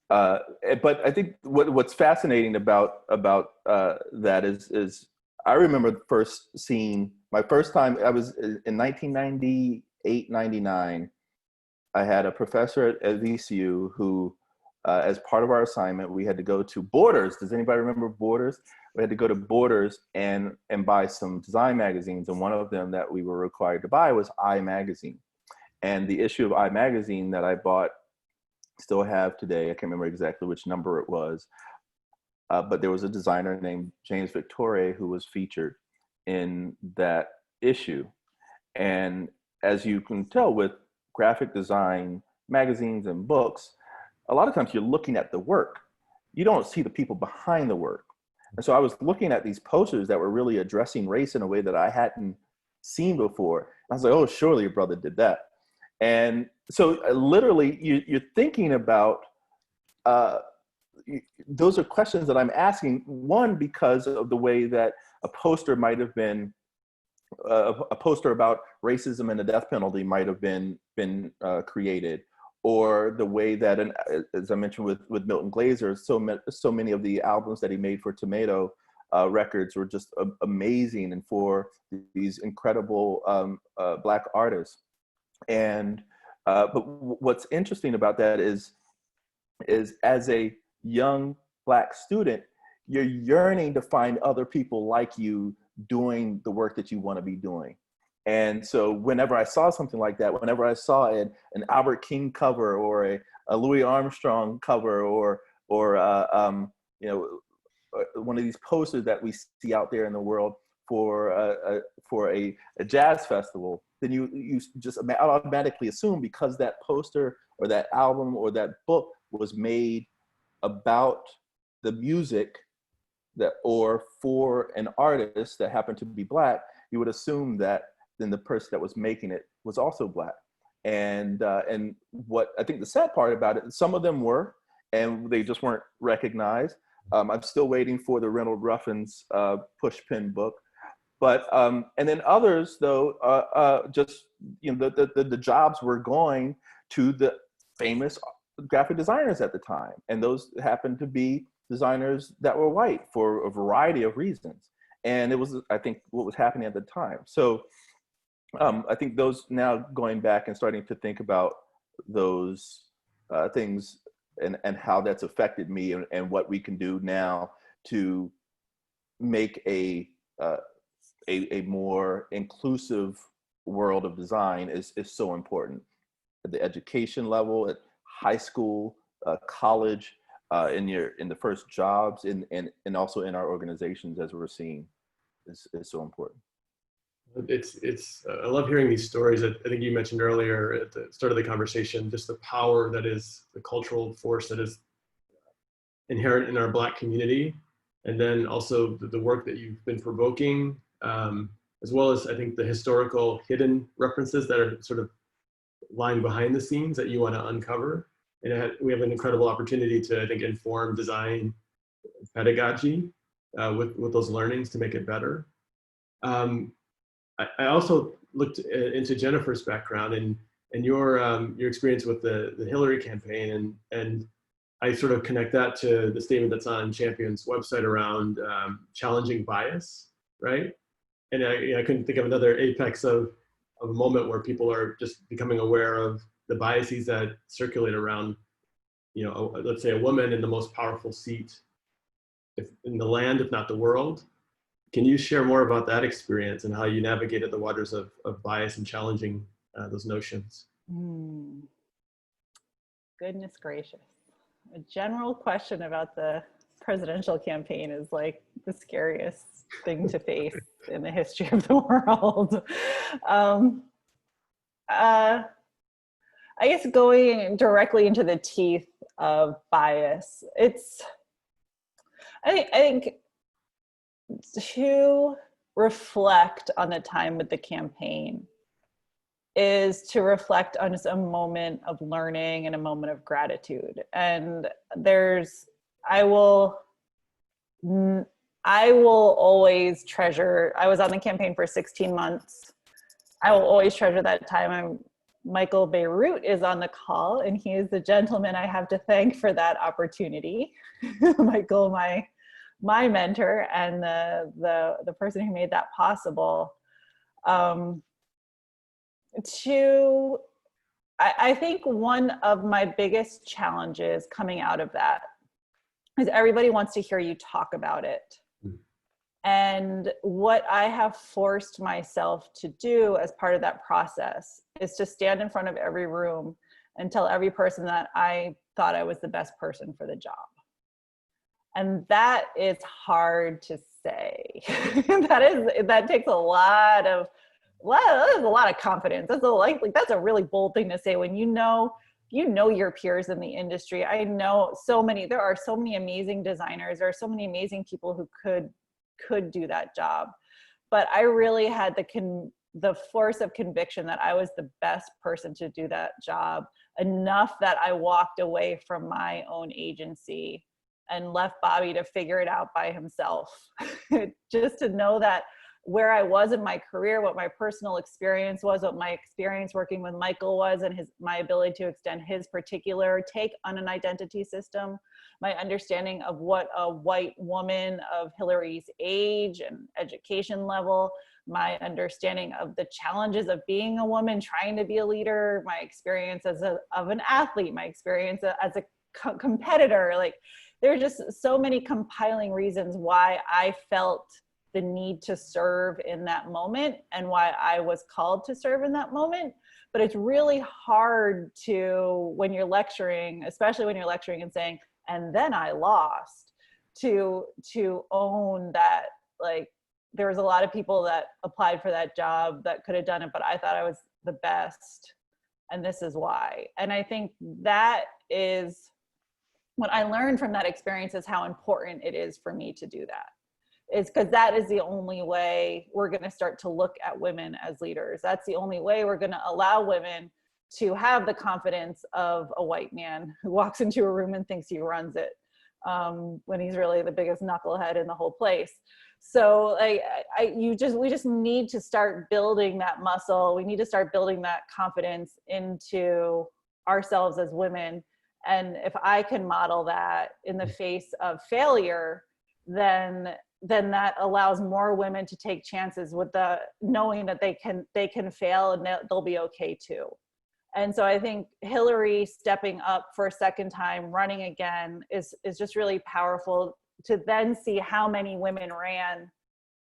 Speaker 5: But I think what's fascinating about that is I remember first seeing my first time. I was in 1998, 99. I had a professor at VCU who, as part of our assignment, we had to go to Borders. Does anybody remember Borders? We had to go to Borders and buy some design magazines, and one of them that we were required to buy was I Magazine. And the issue of I Magazine that I bought, still have today, I can't remember exactly which number it was, but there was a designer named James Victoria who was featured in that issue. And as you can tell with graphic design magazines and books, a lot of times you're looking at the work. You don't see the people behind the work. And so I was looking at these posters that were really addressing race in a way that I hadn't seen before. I was like, oh, surely your brother did that. And so literally you're thinking about, those are questions that I'm asking, one, because of the way that a poster might have been, a poster about racism and the death penalty might have been created, or the way that, as I mentioned with Milton Glaser, so many of the albums that he made for Tomato Records were just amazing, and for these incredible Black artists. And but what's interesting about that is as a young Black student, you're yearning to find other people like you doing the work that you want to be doing. And so whenever I saw something like that, whenever I saw an Albert King cover or a Louis Armstrong cover or you know, one of these posters that we see out there in the world for a jazz festival, then you just automatically assume, because that poster or that album or that book was made about the music that, or for an artist that happened to be Black, you would assume that then the person that was making it was also Black. And what I think the sad part about it, some of them were, and they just weren't recognized. I'm still waiting for the Reynold Ruffins Pushpin book. But and then others, though, just, you know, the jobs were going to the famous graphic designers at the time, and those happened to be designers that were white for a variety of reasons. And it was, I think, what was happening at the time. So I think those, now going back and starting to think about those things and how that's affected me, and what we can do now to make a more inclusive world of design is so important. at the education level, at high school, college, in the first jobs, and also in our organizations, as we're seeing, is so important.
Speaker 3: I love hearing these stories. I think you mentioned earlier at the start of the conversation, just the power that is the cultural force that is inherent in our Black community. And then also the work that you've been provoking, as well as I think the historical hidden references that are sort of lying behind the scenes that you want to uncover. And we have an incredible opportunity to, I think, inform design pedagogy with those learnings to make it better. I also looked into Jennifer's background and your experience with the Hillary campaign, and I sort of connect that to the statement that's on Champion's website around challenging bias, right? And I couldn't think of another apex of a moment where people are just becoming aware of the biases that circulate around, let's say a woman in the most powerful seat in the land, if not the world. Can you share more about that experience and how you navigated the waters of bias and challenging those notions?
Speaker 4: Goodness gracious. A general question about the presidential campaign is like the scariest thing to face in the history of the world. I guess going directly into the teeth of bias, I think to reflect on the time with the campaign is to reflect on just a moment of learning and a moment of gratitude. And I will always treasure, I was on the campaign for 16 months. I will always treasure that time. Michael Beirut is on the call, and he is the gentleman I have to thank for that opportunity. Michael, my mentor and the person who made that possible. I think one of my biggest challenges coming out of that is everybody wants to hear you talk about it. And what I have forced myself to do as part of that process is to stand in front of every room and tell every person that I thought I was the best person for the job. And that is hard to say. That takes a lot of confidence. That's a really bold thing to say when you know your peers in the industry. There are so many amazing designers. There are so many amazing people who could do that job. But I really had the force of conviction that I was the best person to do that job, enough that I walked away from my own agency and left Bobby to figure it out by himself. Just to know that where I was in my career, what my personal experience was, what my experience working with Michael was, and my ability to extend his particular take on an identity system, my understanding of what a white woman of Hillary's age and education level, my understanding of the challenges of being a woman trying to be a leader, my experience of an athlete, my experience as a competitor. Like, there are just so many compiling reasons why I felt the need to serve in that moment and why I was called to serve in that moment. But it's really hard when you're lecturing, especially when you're lecturing and saying, and then I lost, to own that. Like, there was a lot of people that applied for that job that could have done it, but I thought I was the best, and this is why. And I think that is what I learned from that experience, is how important it is for me to do that. Is because that is the only way we're going to start to look at women as leaders. That's the only way we're going to allow women to have the confidence of a white man who walks into a room and thinks he runs it, when he's really the biggest knucklehead in the whole place. So we just need to start building that muscle. We need to start building that confidence into ourselves as women. And if I can model that in the face of failure, then that allows more women to take chances with knowing that they can fail and they'll be okay too. And so I think Hillary stepping up for a second time, running again, is just really powerful, to then see how many women ran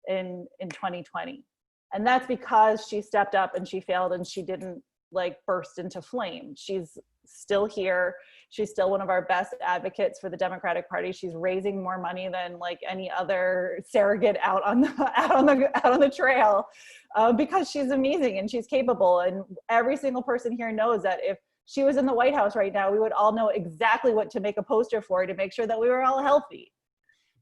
Speaker 4: in 2020. And that's because she stepped up and she failed and she didn't like burst into flame. She's still here. She's still one of our best advocates for the Democratic Party. She's raising more money than like any other surrogate out on the trail, because she's amazing and she's capable. And every single person here knows that if she was in the White House right now, we would all know exactly what to make a poster for to make sure that we were all healthy.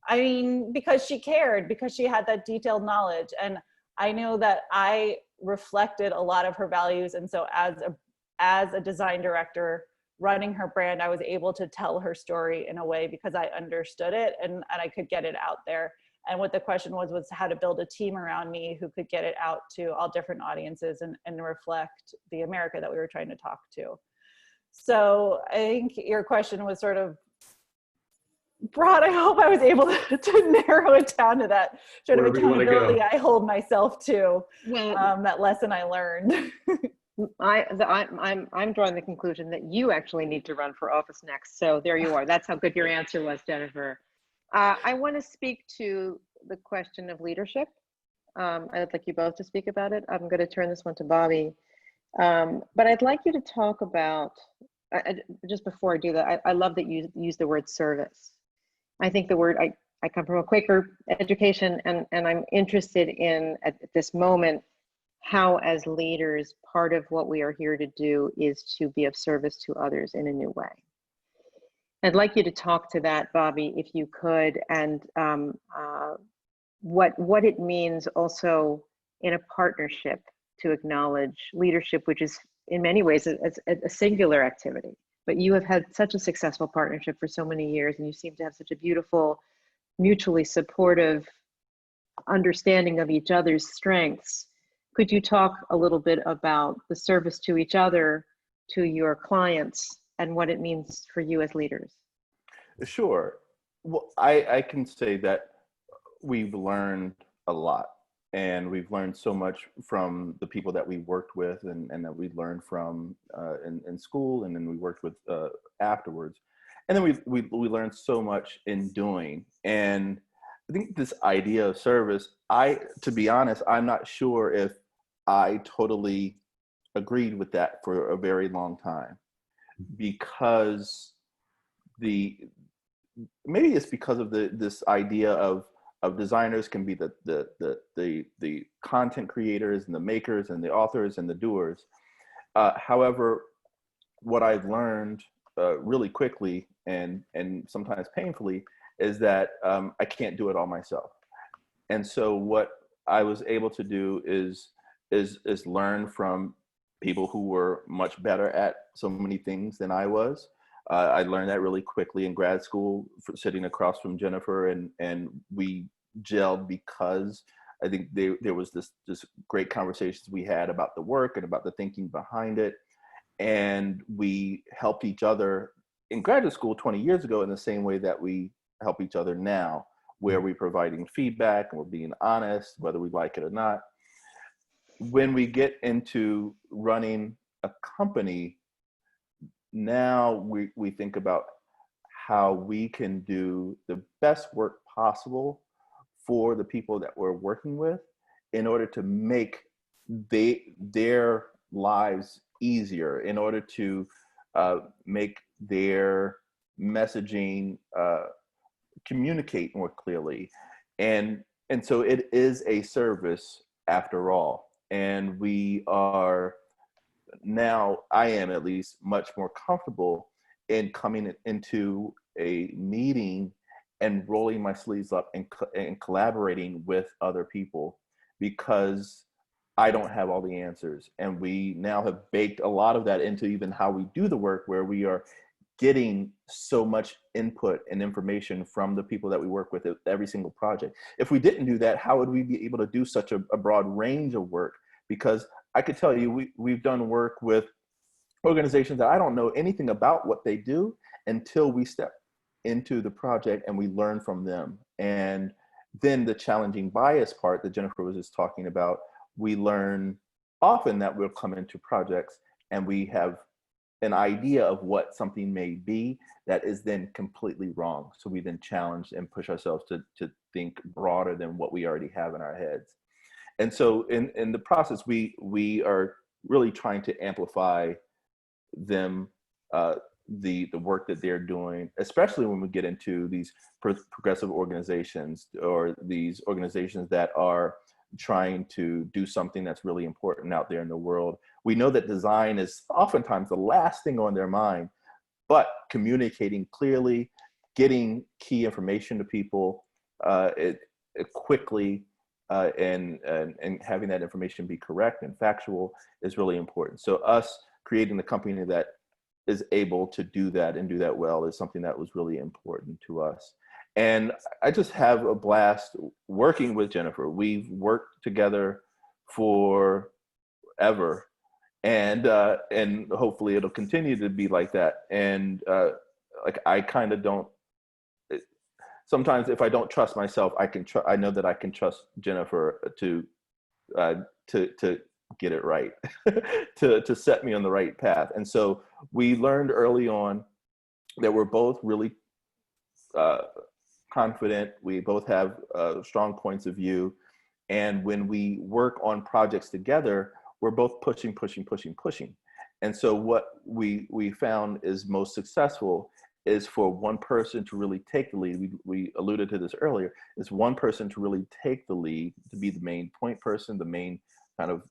Speaker 4: I mean, because she cared, because she had that detailed knowledge. And I know that I reflected a lot of her values. And so as a design director running her brand, I was able to tell her story in a way because I understood it and I could get it out there. And what the question was how to build a team around me who could get it out to all different audiences and reflect the America that we were trying to talk to. So I think your question was sort of broad. I hope I was able to narrow it down to that sort of accountability I hold myself to, that lesson I learned.
Speaker 2: I'm drawing the conclusion that you actually need to run for office next. So there you are. That's how good your answer was, Jennifer. I want to speak to the question of leadership. I'd like you both to speak about it. I'm going to turn this one to Bobby. But I'd like you to talk about, just before I do that, I love that you use the word service. I think the word, I come from a Quaker education, and I'm interested in, at this moment, how as leaders, part of what we are here to do is to be of service to others in a new way. I'd like you to talk to that, Bobby, if you could, and what it means also in a partnership to acknowledge leadership, which is in many ways a singular activity. But you have had such a successful partnership for so many years, and you seem to have such a beautiful, mutually supportive understanding of each other's strengths. Could you talk a little bit about the service to each other, to your clients, and what it means for you as leaders?
Speaker 5: Sure. Well, I can say that we've learned a lot, and we've learned so much from the people that we worked with and that we learned from in school, and then we worked with afterwards. And then we learned so much in doing. And I think this idea of service, to be honest, I'm not sure if I totally agreed with that for a very long time, because maybe it's because of this idea of designers can be the content creators and the makers and the authors and the doers. However, what I've learned really quickly and sometimes painfully is that I can't do it all myself. And so what I was able to do is learn from people who were much better at so many things than I was. I learned that really quickly in grad school, sitting across from Jennifer, and we gelled because I think there was this great conversations we had about the work and about the thinking behind it. And we helped each other in graduate school 20 years ago in the same way that we help each other now, where we're providing feedback and we're being honest, whether we like it or not. When we get into running a company, now we think about how we can do the best work possible for the people that we're working with in order to make their lives easier, in order to make their messaging communicate more clearly. And so it is a service after all. And we are now, I am at least, much more comfortable in coming into a meeting and rolling my sleeves up and collaborating with other people, because I don't have all the answers. And we now have baked a lot of that into even how we do the work, where we are getting so much input and information from the people that we work with at every single project. If we didn't do that, how would we be able to do such a broad range of work? Because I could tell you, we've done work with organizations that I don't know anything about what they do until we step into the project and we learn from them. And then the challenging bias part that Jennifer was just talking about, we learn often that we'll come into projects and we have an idea of what something may be that is then completely wrong. So we then challenge and push ourselves to think broader than what we already have in our heads. And so in the process, we are really trying to amplify them, the work that they're doing, especially when we get into these progressive organizations or these organizations that are trying to do something that's really important out there in the world. We know that design is oftentimes the last thing on their mind, but communicating clearly, getting key information to people it quickly, and having that information be correct and factual is really important. So us creating the company that is able to do that and do that well is something that was really important to us. And I just have a blast working with Jennifer. We've worked together forever, and hopefully it'll continue to be like that. And like I kind of don't. Sometimes if I don't trust myself, I know that I can trust Jennifer to get it right, to set me on the right path. And so we learned early on that we're both really confident. We both have strong points of view. And when we work on projects together, we're both pushing. And so what we found is most successful is for one person to really take the lead. We alluded to this earlier, is one person to really take the lead, to be the main point person, the main kind of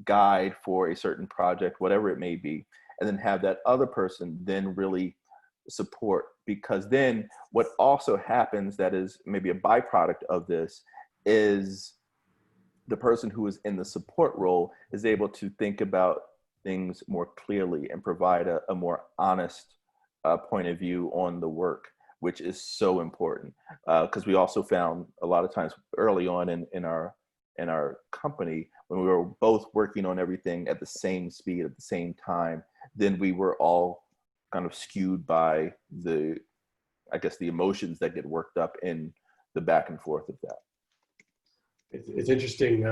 Speaker 5: guide for a certain project, whatever it may be, and then have that other person then really support. Because then what also happens that is maybe a byproduct of this is the person who is in the support role is able to think about things more clearly and provide a more honest point of view on the work, which is so important. Because we also found a lot of times early on in our company, when we were both working on everything at the same speed, at the same time, then we were all kind of skewed by the emotions that get worked up in the back and forth of that.
Speaker 3: It's interesting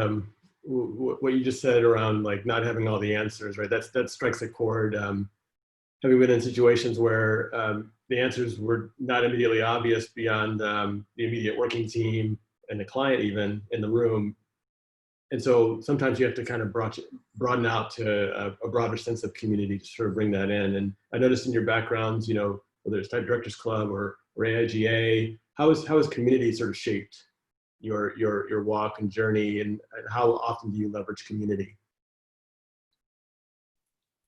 Speaker 3: what you just said around like not having all the answers, right? That strikes a chord. Having been in situations where the answers were not immediately obvious beyond the immediate working team and the client even in the room. And so sometimes you have to kind of broaden out to a broader sense of community to sort of bring that in. And I noticed in your backgrounds, you know, whether it's Type Directors Club or AIGA, how is community sort of shaped your walk and journey, and how often do you leverage community?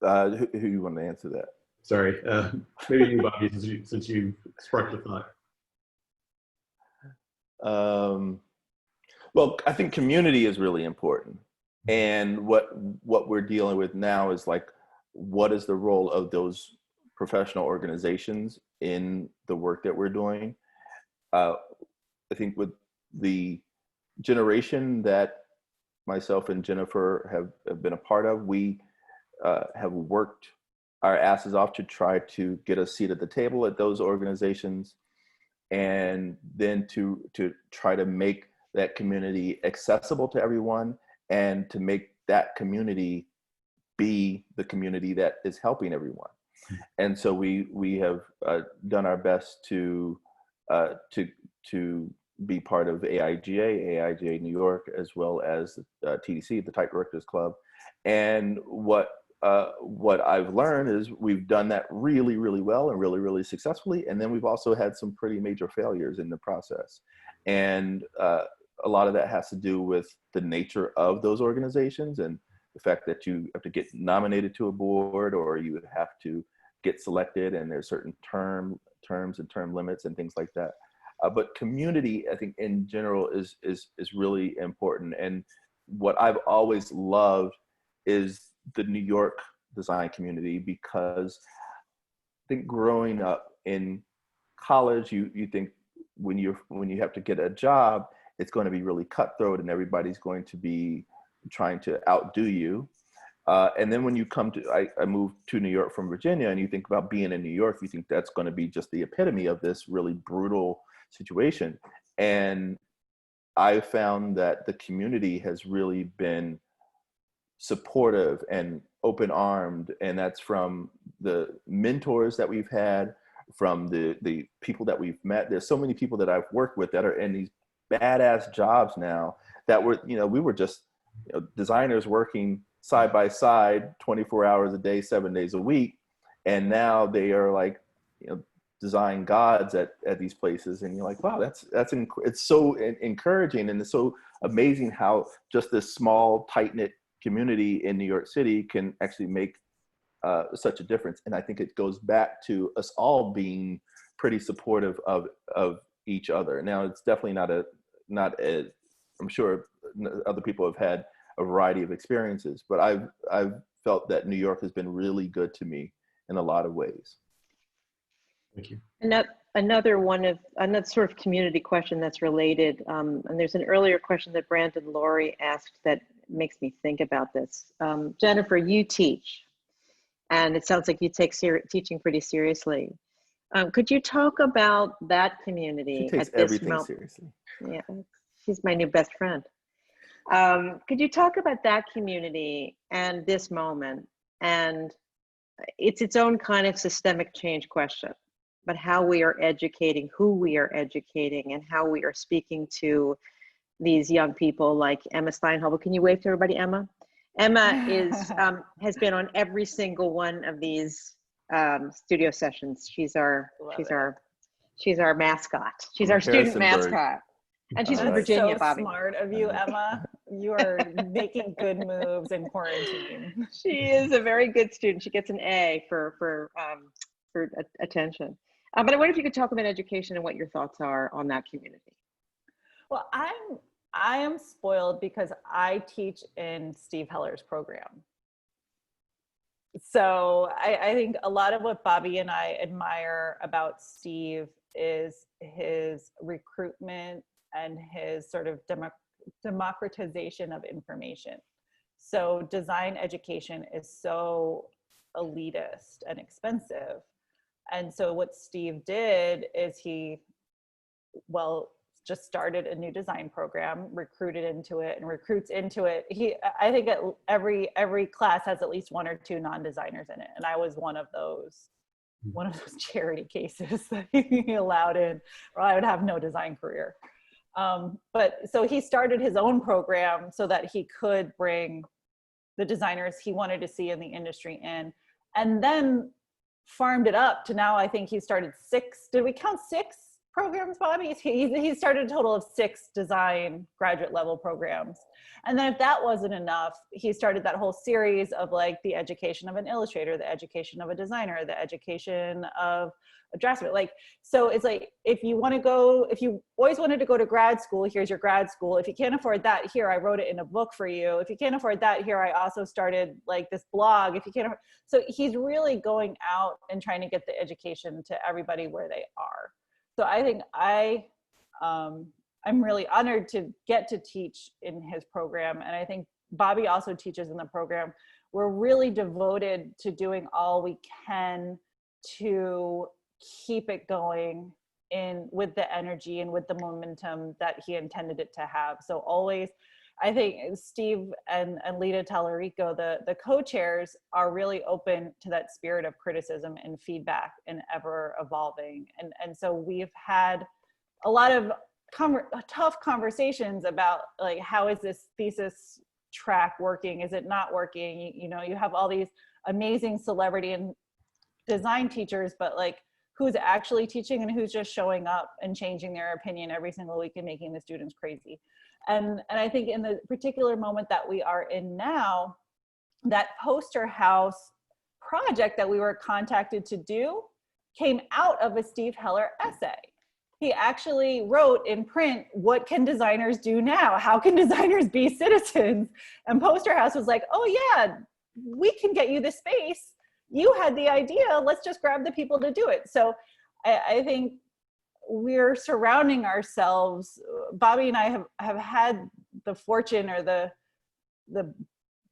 Speaker 5: Who you want to answer that?
Speaker 3: Sorry, maybe you, Bobby, since you sparked the thought.
Speaker 5: Well, I think community is really important. And what we're dealing with now is like, what is the role of those professional organizations in the work that we're doing? I think with the generation that myself and Jennifer have been a part of, we have worked our asses off to try to get a seat at the table at those organizations, and then to try to make that community accessible to everyone, and to make that community be the community that is helping everyone. And so we have done our best to be part of AIGA New York, as well as TDC, the Type Directors Club. And what I've learned is we've done that really, really well and really, really successfully. And then we've also had some pretty major failures in the process. And a lot of that has to do with the nature of those organizations and the fact that you have to get nominated to a board, or you have to get selected, and there's certain terms and term limits and things like that. But community, I think in general, is really important. And what I've always loved is the New York design community, because I think growing up in college, you think when you have to get a job, it's going to be really cutthroat and everybody's going to be trying to outdo you. And then when you come to, I moved to New York from Virginia, and you think about being in New York, you think that's going to be just the epitome of this really brutal situation. And I found that the community has really been supportive and open-armed, and that's from the mentors that we've had, from the people that we've met. There's so many people that I've worked with that are in these badass jobs now that were, we were just designers working side by side, 24 hours a day, 7 days a week. And now they are like, design gods at these places. And you're like, wow, it's so encouraging. And it's so amazing how just this small, tight-knit community in New York City can actually make such a difference. And I think it goes back to us all being pretty supportive of each other. Now, it's definitely not a, I'm sure other people have had a variety of experiences, but I've felt that New York has been really good to me in a lot of ways.
Speaker 3: Thank you.
Speaker 2: Another sort of community question that's related, and there's an earlier question that Brandon Laurie asked that makes me think about this. Jennifer, you teach, and it sounds like you take teaching pretty seriously. Could you talk about that community?
Speaker 5: She takes everything seriously.
Speaker 2: Yeah, she's my new best friend. Could you talk about that community and this moment? And it's its own kind of systemic change question, but how we are educating, who we are educating, and how we are speaking to these young people like Emma Steinhubel. Can you wave to everybody, Emma? Emma has been on every single one of these studio sessions. She's our mascot. She's our student mascot. And she's from Virginia,
Speaker 4: so
Speaker 2: Bobby.
Speaker 4: Smart of you, Emma. You are making good moves in quarantine.
Speaker 2: She is a very good student. She gets an A for attention. But I wonder if you could talk about education and what your thoughts are on that community.
Speaker 4: Well, I am spoiled because I teach in Steve Heller's program. So I think a lot of what Bobby and I admire about Steve is his recruitment and his sort of democratization of information. So design education is so elitist and expensive. And so what Steve did is he, just started a new design program, recruited into it, and recruits into it. I think every class has at least one or two non-designers in it. And I was one of those charity cases that he allowed in, or I would have no design career. But so he started his own program so that he could bring the designers he wanted to see in the industry in, and then farmed it up to now. I think he started 6. Did we count 6 programs, Bobby? He started a total of 6 design graduate level programs. And then if that wasn't enough, he started that whole series of like the education of an illustrator, the education of a designer, the education of a draftsman. Like, so it's like, if you always wanted to go to grad school, here's your grad school. If you can't afford that, here, I wrote it in a book for you. If you can't afford that, here, I also started like this blog. If you can't afford, so he's really going out and trying to get the education to everybody where they are. So I think I'm really honored to get to teach in his program. And I think Bobby also teaches in the program. We're really devoted to doing all we can to keep it going with the energy and with the momentum that he intended it to have. So always, I think Steve and Lita Tallarico, the co-chairs, are really open to that spirit of criticism and feedback and ever evolving. And so we've had a lot of tough conversations about like, how is this thesis track working? Is it not working? You have all these amazing celebrity and design teachers, but like, who's actually teaching and who's just showing up and changing their opinion every single week and making the students crazy. And I think in the particular moment that we are in now, that poster house project that we were contacted to do came out of a Steve Heller essay. He actually wrote in print, what can designers do now? How can designers be citizens? And Poster House was like, oh yeah, we can get you the space. You had the idea, let's just grab the people to do it. So I think we're surrounding ourselves. Bobby and I have had the fortune or the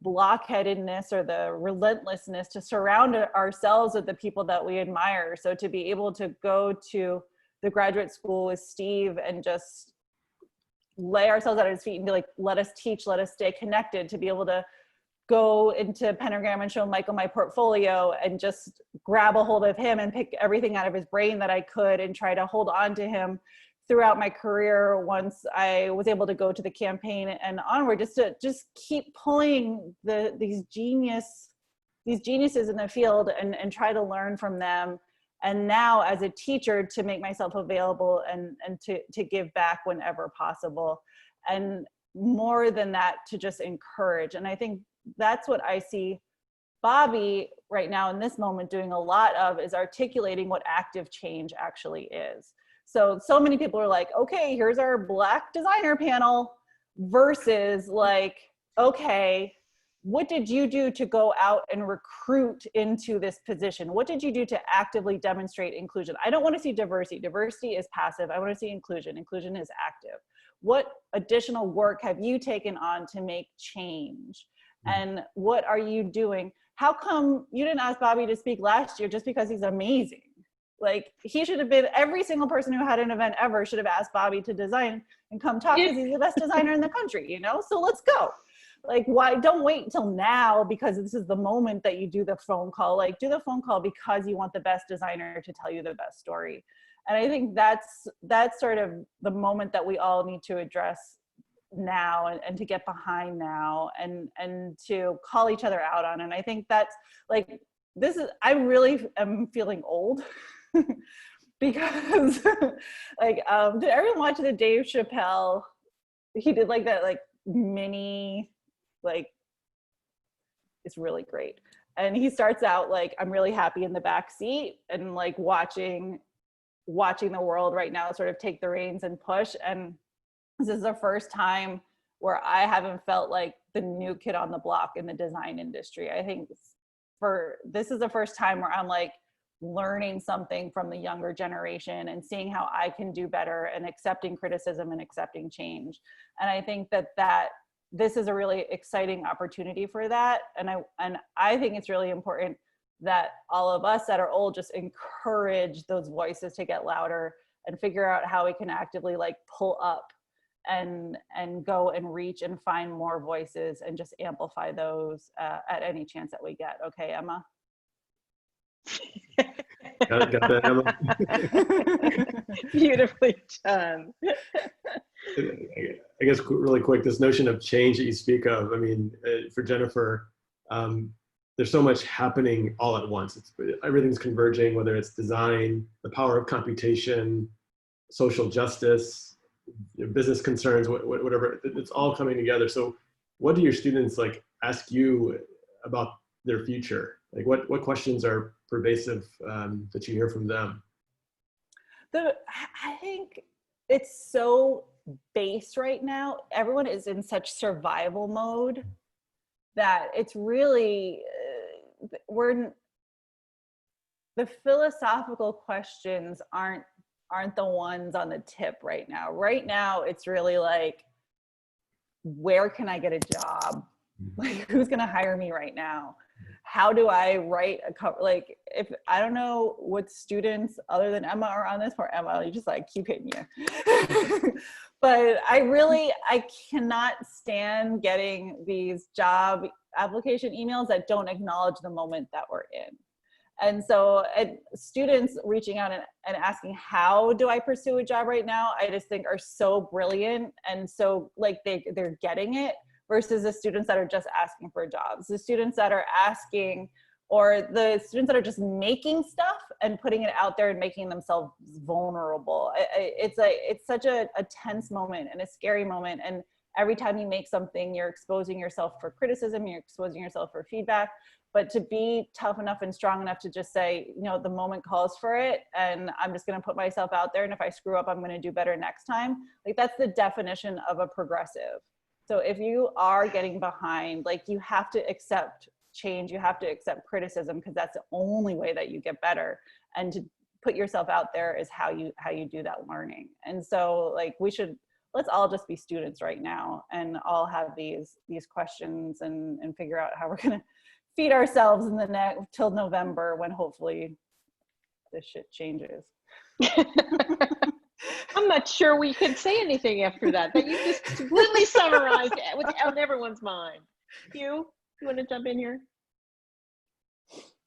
Speaker 4: blockheadedness or the relentlessness to surround ourselves with the people that we admire. So to be able to go to the graduate school with Steve and just lay ourselves at his feet and be like, let us teach, let us stay connected, to be able to go into Pentagram and show Michael my portfolio and just grab a hold of him and pick everything out of his brain that I could and try to hold on to him throughout my career, once I was able to go to the campaign and onward, just keep pulling these geniuses in the field and try to learn from them. And now as a teacher, to make myself available and to give back whenever possible. And more than that, to just encourage. And I think that's what I see Bobby right now in this moment doing a lot of, is articulating what active change actually is. So many people are like, okay, here's our Black designer panel, versus like, okay, what did you do to go out and recruit into this position? What did you do to actively demonstrate inclusion? I don't want to see diversity. Diversity is passive. I want to see inclusion. Inclusion is active. What additional work have you taken on to make change? And what are you doing? How come you didn't ask Bobby to speak last year just because he's amazing? Like, he should have been, every single person who had an event ever should have asked Bobby to design and come talk, because he's the best designer in the country, you know? So let's go. Like, why don't wait until now because this is the moment that you do the phone call. Like, do the phone call because you want the best designer to tell you the best story. And I think that's sort of the moment that we all need to address now, and to get behind now, and to call each other out on. And I think that's like, I really am feeling old because like, did everyone watch the Dave Chappelle? He did like that, like mini, like, it's really great. And he starts out like, I'm really happy in the back seat, and like watching the world right now sort of take the reins and push. And this is the first time where I haven't felt like the new kid on the block in the design industry. I think this is the first time where I'm like learning something from the younger generation and seeing how I can do better, and accepting criticism and accepting change. And I think that this is a really exciting opportunity for that. And I think it's really important that all of us that are old just encourage those voices to get louder, and figure out how we can actively like pull up and go and reach and find more voices, and just amplify those at any chance that we get. Okay, Emma?
Speaker 3: Got that, Emma?
Speaker 2: Beautifully done.
Speaker 3: I guess really quick, this notion of change that you speak of, I mean, for Jennifer, there's so much happening all at once. Everything's converging, whether it's design, the power of computation, social justice, business concerns, whatever, it's all coming together. So what do your students like ask you about their future? Like what questions are pervasive that you hear from them?
Speaker 4: I think it's so base right now. Everyone is in such survival mode that it's really, the philosophical questions aren't the ones on the tip right now. Right now, it's really like, where can I get a job? Like, who's gonna hire me right now? How do I write a cover? Like, if I don't know what students other than Emma are on this, for Emma, you just like keep hitting you. But I cannot stand getting these job application emails that don't acknowledge the moment that we're in. And so students reaching out and asking, how do I pursue a job right now? I just think are so brilliant. And so like they're getting it, versus the students that are just asking for jobs. The students that are asking, or the students that are just making stuff and putting it out there and making themselves vulnerable. It's such a tense moment and a scary moment. And every time you make something, you're exposing yourself for criticism, you're exposing yourself for feedback. But to be tough enough and strong enough to just say, you know, the moment calls for it, and I'm just going to put myself out there, and if I screw up, I'm going to do better next time. Like, that's the definition of a progressive. So if you are getting behind, like, you have to accept change, you have to accept criticism, because that's the only way that you get better. And to put yourself out there is how you do that learning. And so like, let's all just be students right now, and all have these questions, and figure out how we're going to feed ourselves in the till November, when hopefully this shit changes.
Speaker 2: I'm not sure we can say anything after that. But you just completely summarized what's on everyone's mind. You want to jump in here?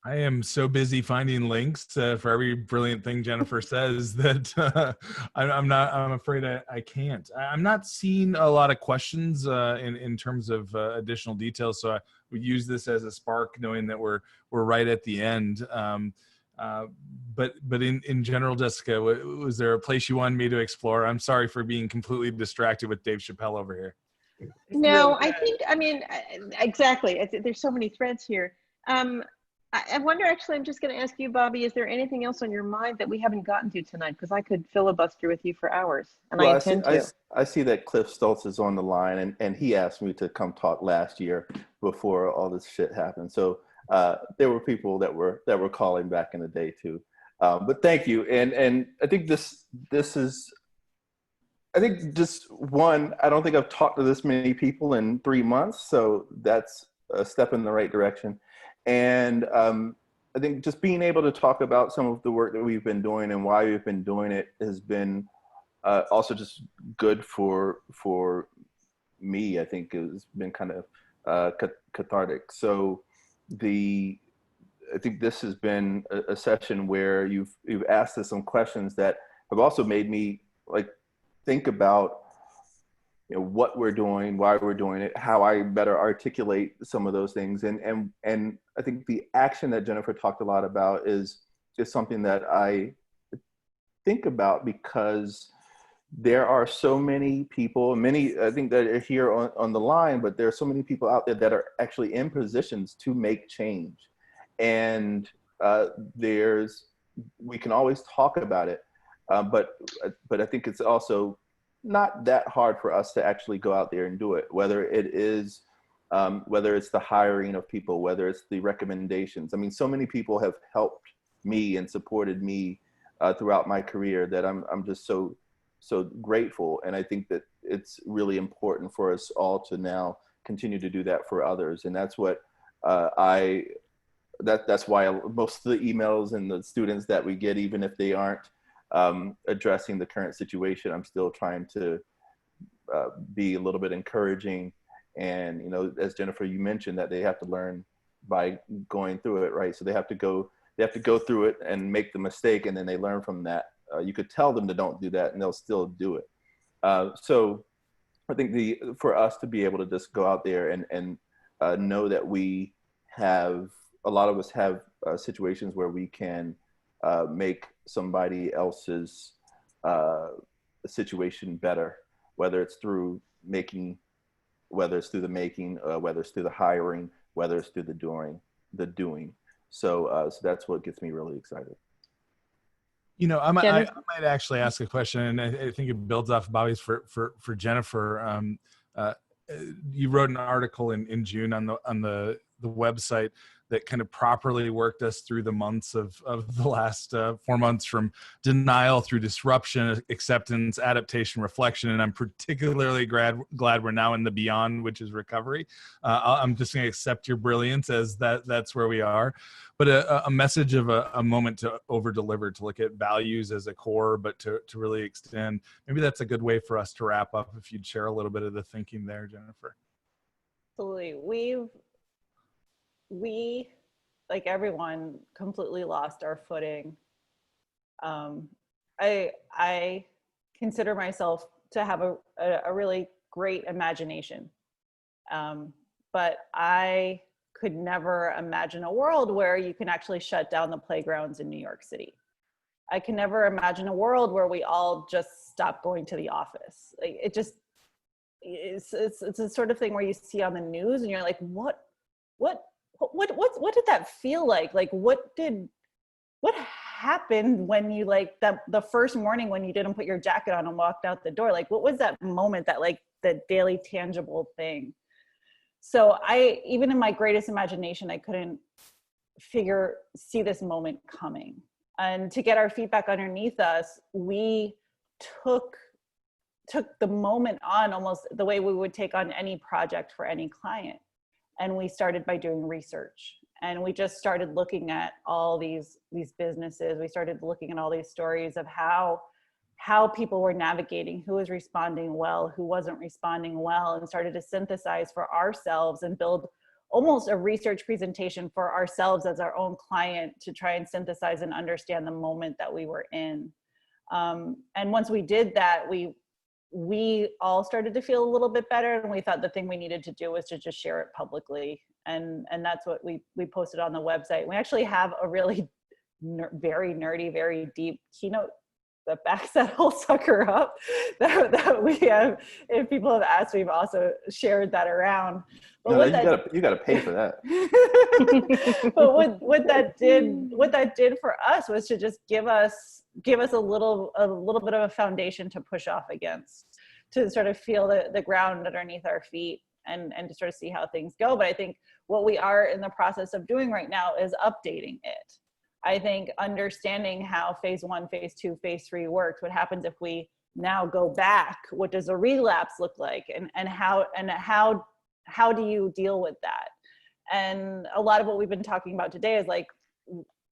Speaker 1: I am so busy finding links for every brilliant thing Jennifer says that I'm afraid I can't. I'm not seeing a lot of questions in terms of additional details. So I would use this as a spark, knowing that we're right at the end. But in general, Jessica, was there a place you wanted me to explore? I'm sorry for being completely distracted with Dave Chappelle over here.
Speaker 2: No, I think, I mean, exactly. There's so many threads here. I wonder, actually, I'm just going to ask you, Bobby, is there anything else on your mind that we haven't gotten to tonight? Because I could filibuster with you for hours, and I
Speaker 5: Well,
Speaker 2: intend to.
Speaker 5: I see that Cliff Stoltz is on the line, and he asked me to come talk last year before all this shit happened. So there were people that were calling back in the day too. But thank you, and I think this is. I think just one. I don't think I've talked to this many people in 3 months, so that's a step in the right direction. And I think just being able to talk about some of the work that we've been doing and why we've been doing it has been also just good for me. I think it's been kind of cathartic. So I think this has been a session where you've asked us some questions that have also made me like think about what we're doing, why we're doing it, how I better articulate some of those things. And I think the action that Jennifer talked a lot about is something that I think about, because there are so many people, many I think that are here on the line, but there are so many people out there that are actually in positions to make change. And we can always talk about it, but I think it's also not that hard for us to actually go out there and do it, whether it's the hiring of people, whether it's the recommendations. I mean, so many people have helped me and supported me throughout my career that I'm just so grateful. And I think that it's really important for us all to now continue to do that for others. And that's what that's why most of the emails and the students that we get, even if they aren't addressing the current situation, I'm still trying to be a little bit encouraging. And, as Jennifer, you mentioned that they have to learn by going through it, right? So they have to go through it and make the mistake, and then they learn from that. You could tell them to don't do that and they'll still do it. So I think for us to be able to just go out there and know that a lot of us have situations where we can make somebody else's situation better, whether it's through the making, whether it's through the hiring, whether it's through the doing. So that's what gets me really excited.
Speaker 1: I might actually ask a question, and I think it builds off Bobby's for Jennifer. You wrote an article in June on the website that kind of properly worked us through the months of the last 4 months, from denial through disruption, acceptance, adaptation, reflection. And I'm particularly glad we're now in the beyond, which is recovery. I'm just going to accept your brilliance as that's where we are. But a message of a moment to over deliver, to look at values as a core, but to really extend. Maybe that's a good way for us to wrap up, if you'd share a little bit of the thinking there, Jennifer.
Speaker 4: Absolutely. We, like everyone, completely lost our footing. I consider myself to have a really great imagination, but I could never imagine a world where you can actually shut down the playgrounds in New York City. I can never imagine a world where we all just stop going to the office. Like, it's a sort of thing where you see on the news and you're like, what did that feel like? Like, what happened when you, like, the first morning when you didn't put your jacket on and walked out the door? Like, what was that moment, that, like, the daily tangible thing? So even in my greatest imagination, I couldn't see this moment coming. And to get our feedback underneath us, we took the moment on almost the way we would take on any project for any client. And we started by doing research, and we just started looking at all these businesses. We started looking at all these stories of how people were navigating, who was responding well, who wasn't responding well, and started to synthesize for ourselves and build almost a research presentation for ourselves as our own client to try and synthesize and understand the moment that we were in. And once we did that, we all started to feel a little bit better, and we thought the thing we needed to do was to just share it publicly. And that's what we posted on the website. We actually have a really very nerdy, very deep keynote that backs that whole sucker up that we have. If people have asked, we've also shared that around. But
Speaker 5: no, you gotta pay for that.
Speaker 4: But what that did for us was to just give us a little bit of a foundation to push off against, to sort of feel the ground underneath our feet and to sort of see how things go. But I think what we are in the process of doing right now is updating it. I think understanding how phase 1, phase 2, phase 3 works, what happens if we now go back, what does a relapse look like, and how do you deal with that? And a lot of what we've been talking about today is like,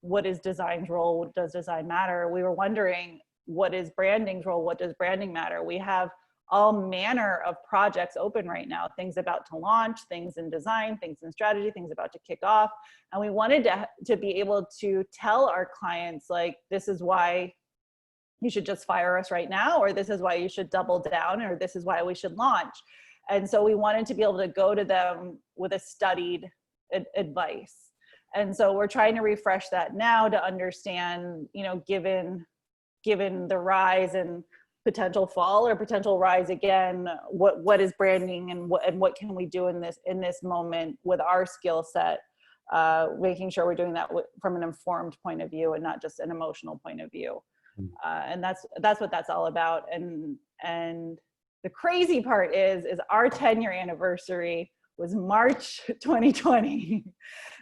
Speaker 4: what is design's role? What does design matter? We were wondering, what is branding's role? What does branding matter? We have all manner of projects open right now, things about to launch, things in design, things in strategy, things about to kick off. And we wanted to be able to tell our clients, like, this is why you should just fire us right now, or this is why you should double down, or this is why we should launch. And so we wanted to be able to go to them with a studied advice. And so we're trying to refresh that now to understand, you know, given the rise and potential fall or potential rise again, what is branding, and what can we do in this moment with our skill set, making sure we're doing that from an informed point of view and not just an emotional point of view. And that's what that's all about. And the crazy part is our 10-year anniversary was March 2020.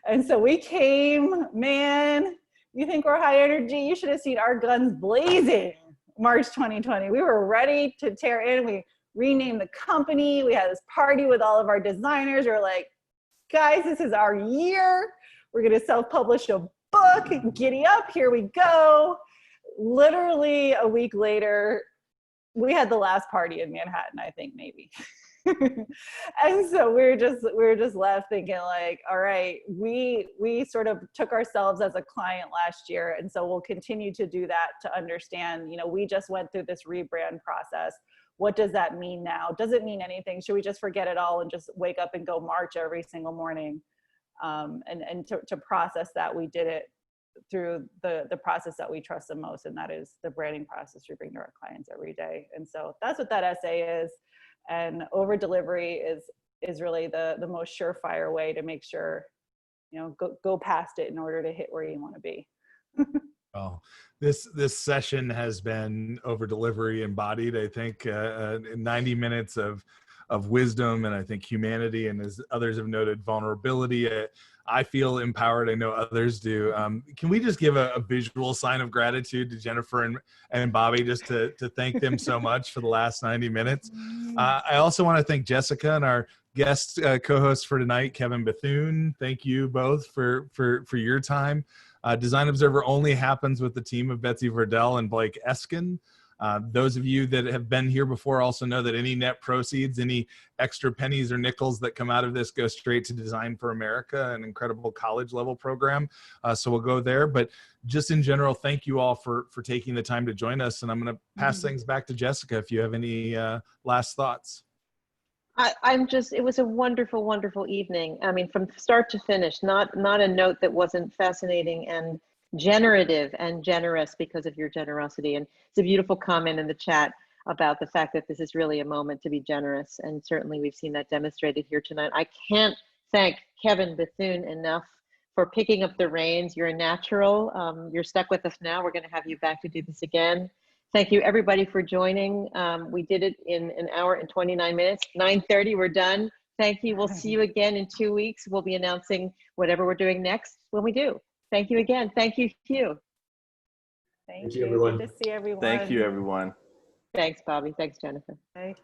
Speaker 4: And so we came, man, you think we're high energy? You should have seen our guns blazing March 2020. We were ready to tear in. We renamed the company. We had this party with all of our designers. We're like, guys, this is our year. We're going to self-publish a book. Giddy up, here we go. Literally a week later, we had the last party in Manhattan, I think, maybe. And so we were just left thinking, like, all right, we sort of took ourselves as a client last year, and so we'll continue to do that, to understand, you know, we just went through this rebrand process. What does that mean now? Does it mean anything? Should we just forget it all and just wake up and go march every single morning? And to process that, we did it through the process that we trust the most, and that is the branding process we bring to our clients every day. And so that's what that essay is. And over delivery is really the most surefire way to make sure, you know, go past it in order to hit where you want to be.
Speaker 1: Well, this session has been over delivery embodied. I think 90 minutes of wisdom, and I think humanity, and as others have noted, vulnerability. I feel empowered. I know others do. Can we just give a visual sign of gratitude to Jennifer and Bobby, just to thank them so much for the last 90 minutes? I also want to thank Jessica and our guest co-host for tonight, Kevin Bethune. Thank you both for your time. Design Observer only happens with the team of Betsy Verdell and Blake Eskin. Those of you that have been here before also know that any net proceeds, any extra pennies or nickels that come out of this go straight to Design for America, an incredible college level program. So we'll go there. But just in general, thank you all for taking the time to join us. And I'm going to pass things back to Jessica if you have any last thoughts.
Speaker 2: It was a wonderful, wonderful evening. I mean, from start to finish, not a note that wasn't fascinating and generative and generous because of your generosity. And it's a beautiful comment in the chat about the fact that this is really a moment to be generous. And certainly we've seen that demonstrated here tonight. I can't thank Kevin Bethune enough for picking up the reins. You're a natural. You're stuck with us now. We're going to have you back to do this again. Thank you everybody for joining. We did it in an hour and 29 minutes, 9:30, we're done. Thank you. We'll see you again in 2 weeks. We'll be announcing whatever we're doing next when we do. Thank you again. Thank you, Hugh.
Speaker 4: Thank you, everyone. Good to see everyone.
Speaker 5: Thank you, everyone.
Speaker 2: Thanks, Bobby. Thanks, Jennifer.
Speaker 4: Bye.